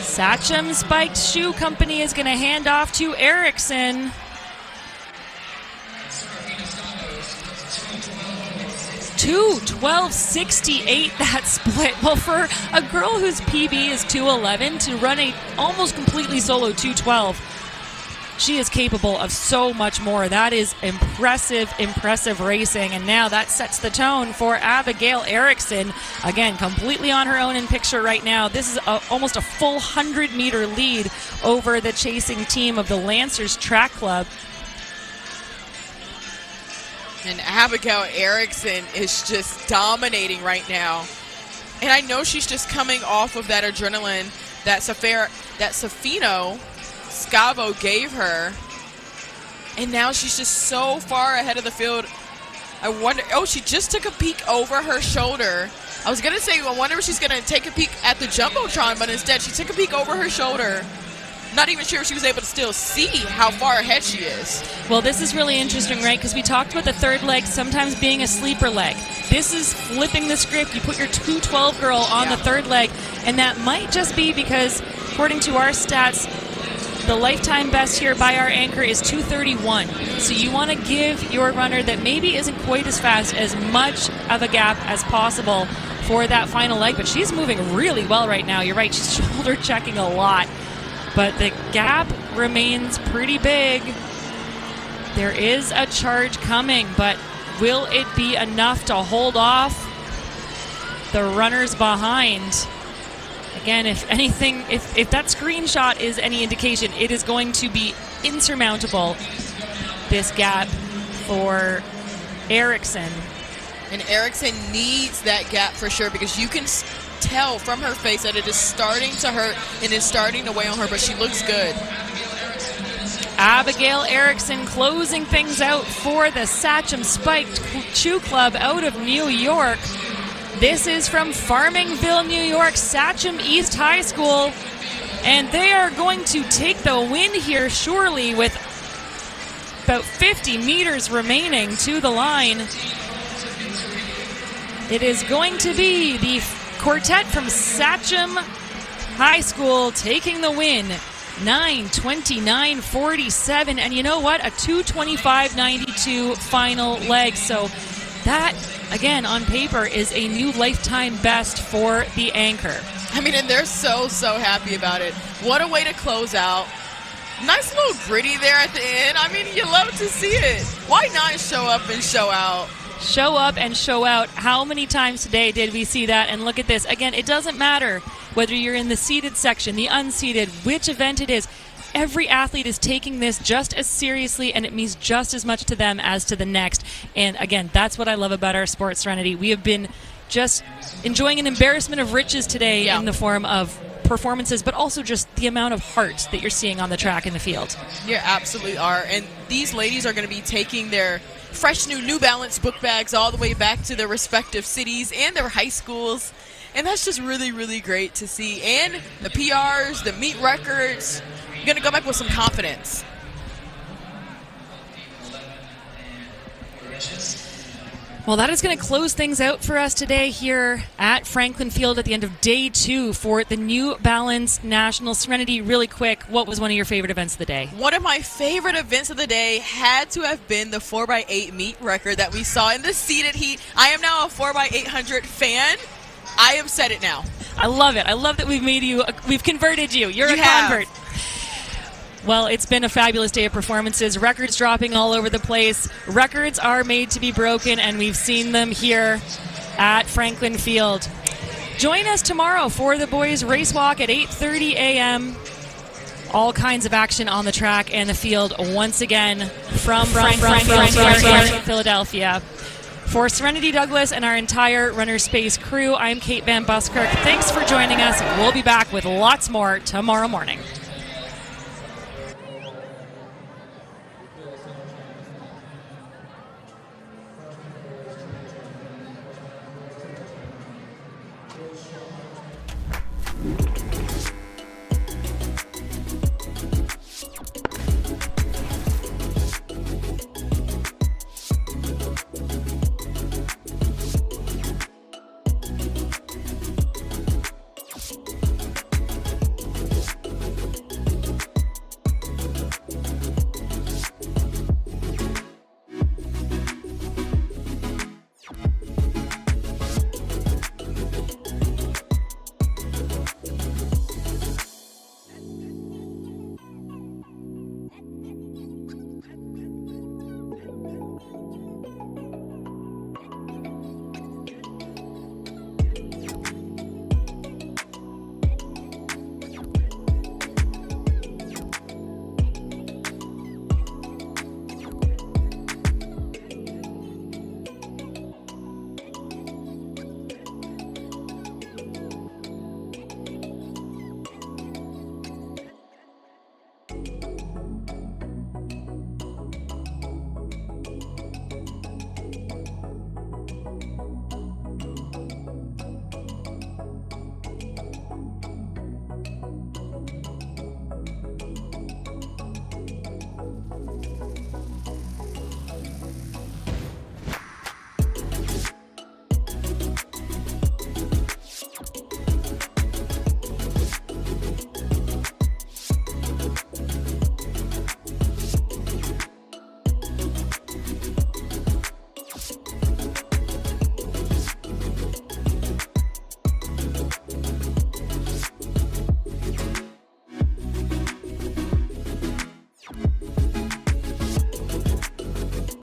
Sachem Spiked Shoe Company is going to hand off to Erickson. 2:12.68 that split. Well, for a girl whose PB is 2:11 to run a almost completely solo 2:12, she is capable of so much more. That is impressive racing. And now that sets the tone for Abigail Erickson. Again, completely on her own in picture right now. This is almost a full 100-meter lead over the chasing team of the Lancers Track Club. And Abigail Erickson is just dominating right now. And I know she's just coming off of that adrenaline that Safino Scavo gave her. And now she's just so far ahead of the field. I wonder, she just took a peek over her shoulder. I was going to say, I wonder if she's going to take a peek at the Jumbotron, but instead she took a peek over her shoulder. Not even sure if she was able to still see how far ahead she is. Well, this is really interesting, right? Because we talked about the third leg sometimes being a sleeper leg. This is flipping the script. You put your 2:12 girl on the third leg, and that might just be because, according to our stats, the lifetime best here by our anchor is 2:31. So you want to give your runner that maybe isn't quite as fast as much of a gap as possible for that final leg. But she's moving really well right now. You're right, she's shoulder checking a lot. But the gap remains pretty big. There is a charge coming, but will it be enough to hold off the runners behind? Again, if anything, if that screenshot is any indication, it is going to be insurmountable, this gap for Erickson. And Erickson needs that gap for sure, because you can tell from her face that it is starting to hurt and is starting to weigh on her, but she looks good. Abigail Erickson closing things out for the Sachem Spiked Shoe Club out of New York. This is from Farmingville, New York, Sachem East High School, and they are going to take the win here surely with about 50 meters remaining to the line. It is going to be the quartet from Sachem High School taking the win, 9:29.47, and you know what? A 2:25.92 final leg. So that, again, on paper, is a new lifetime best for the anchor. I mean, and they're so happy about it. What a way to close out. Nice little gritty there at the end. I mean, you love to see it. Why not show up and show out? Show up and show out. How many times today did we see that? And look at this. Again, it doesn't matter whether you're in the seeded section, the unseeded, which event it is. Every athlete is taking this just as seriously, and it means just as much to them as to the next. And again, that's what I love about our sport, Serenity. We have been just enjoying an embarrassment of riches today in the form of performances, but also just the amount of heart that you're seeing on the track and the field. You absolutely are. And these ladies are going to be taking their fresh New Balance book bags all the way back to their respective cities and their high schools. And that's just really, really great to see. And the PRs, the meet records, you're going to go back with some confidence. Well, that is going to close things out for us today here at Franklin Field at the end of day 2 for the New Balance National. Serenity, really quick, what was one of your favorite events of the day? One of my favorite events of the day had to have been the 4x8 meet record that we saw in the seeded heat. I am now a 4x800 fan. I have said it now. I love it. I love that we've converted you. You're a convert. Well, it's been a fabulous day of performances. Records dropping all over the place. Records are made to be broken, and we've seen them here at Franklin Field. Join us tomorrow for the boys' race walk at 8:30 a.m. All kinds of action on the track and the field once again from Philadelphia. For Serenity Douglas and our entire Runner Space crew, I'm Kate Van Buskirk. Thanks for joining us. We'll be back with lots more tomorrow morning.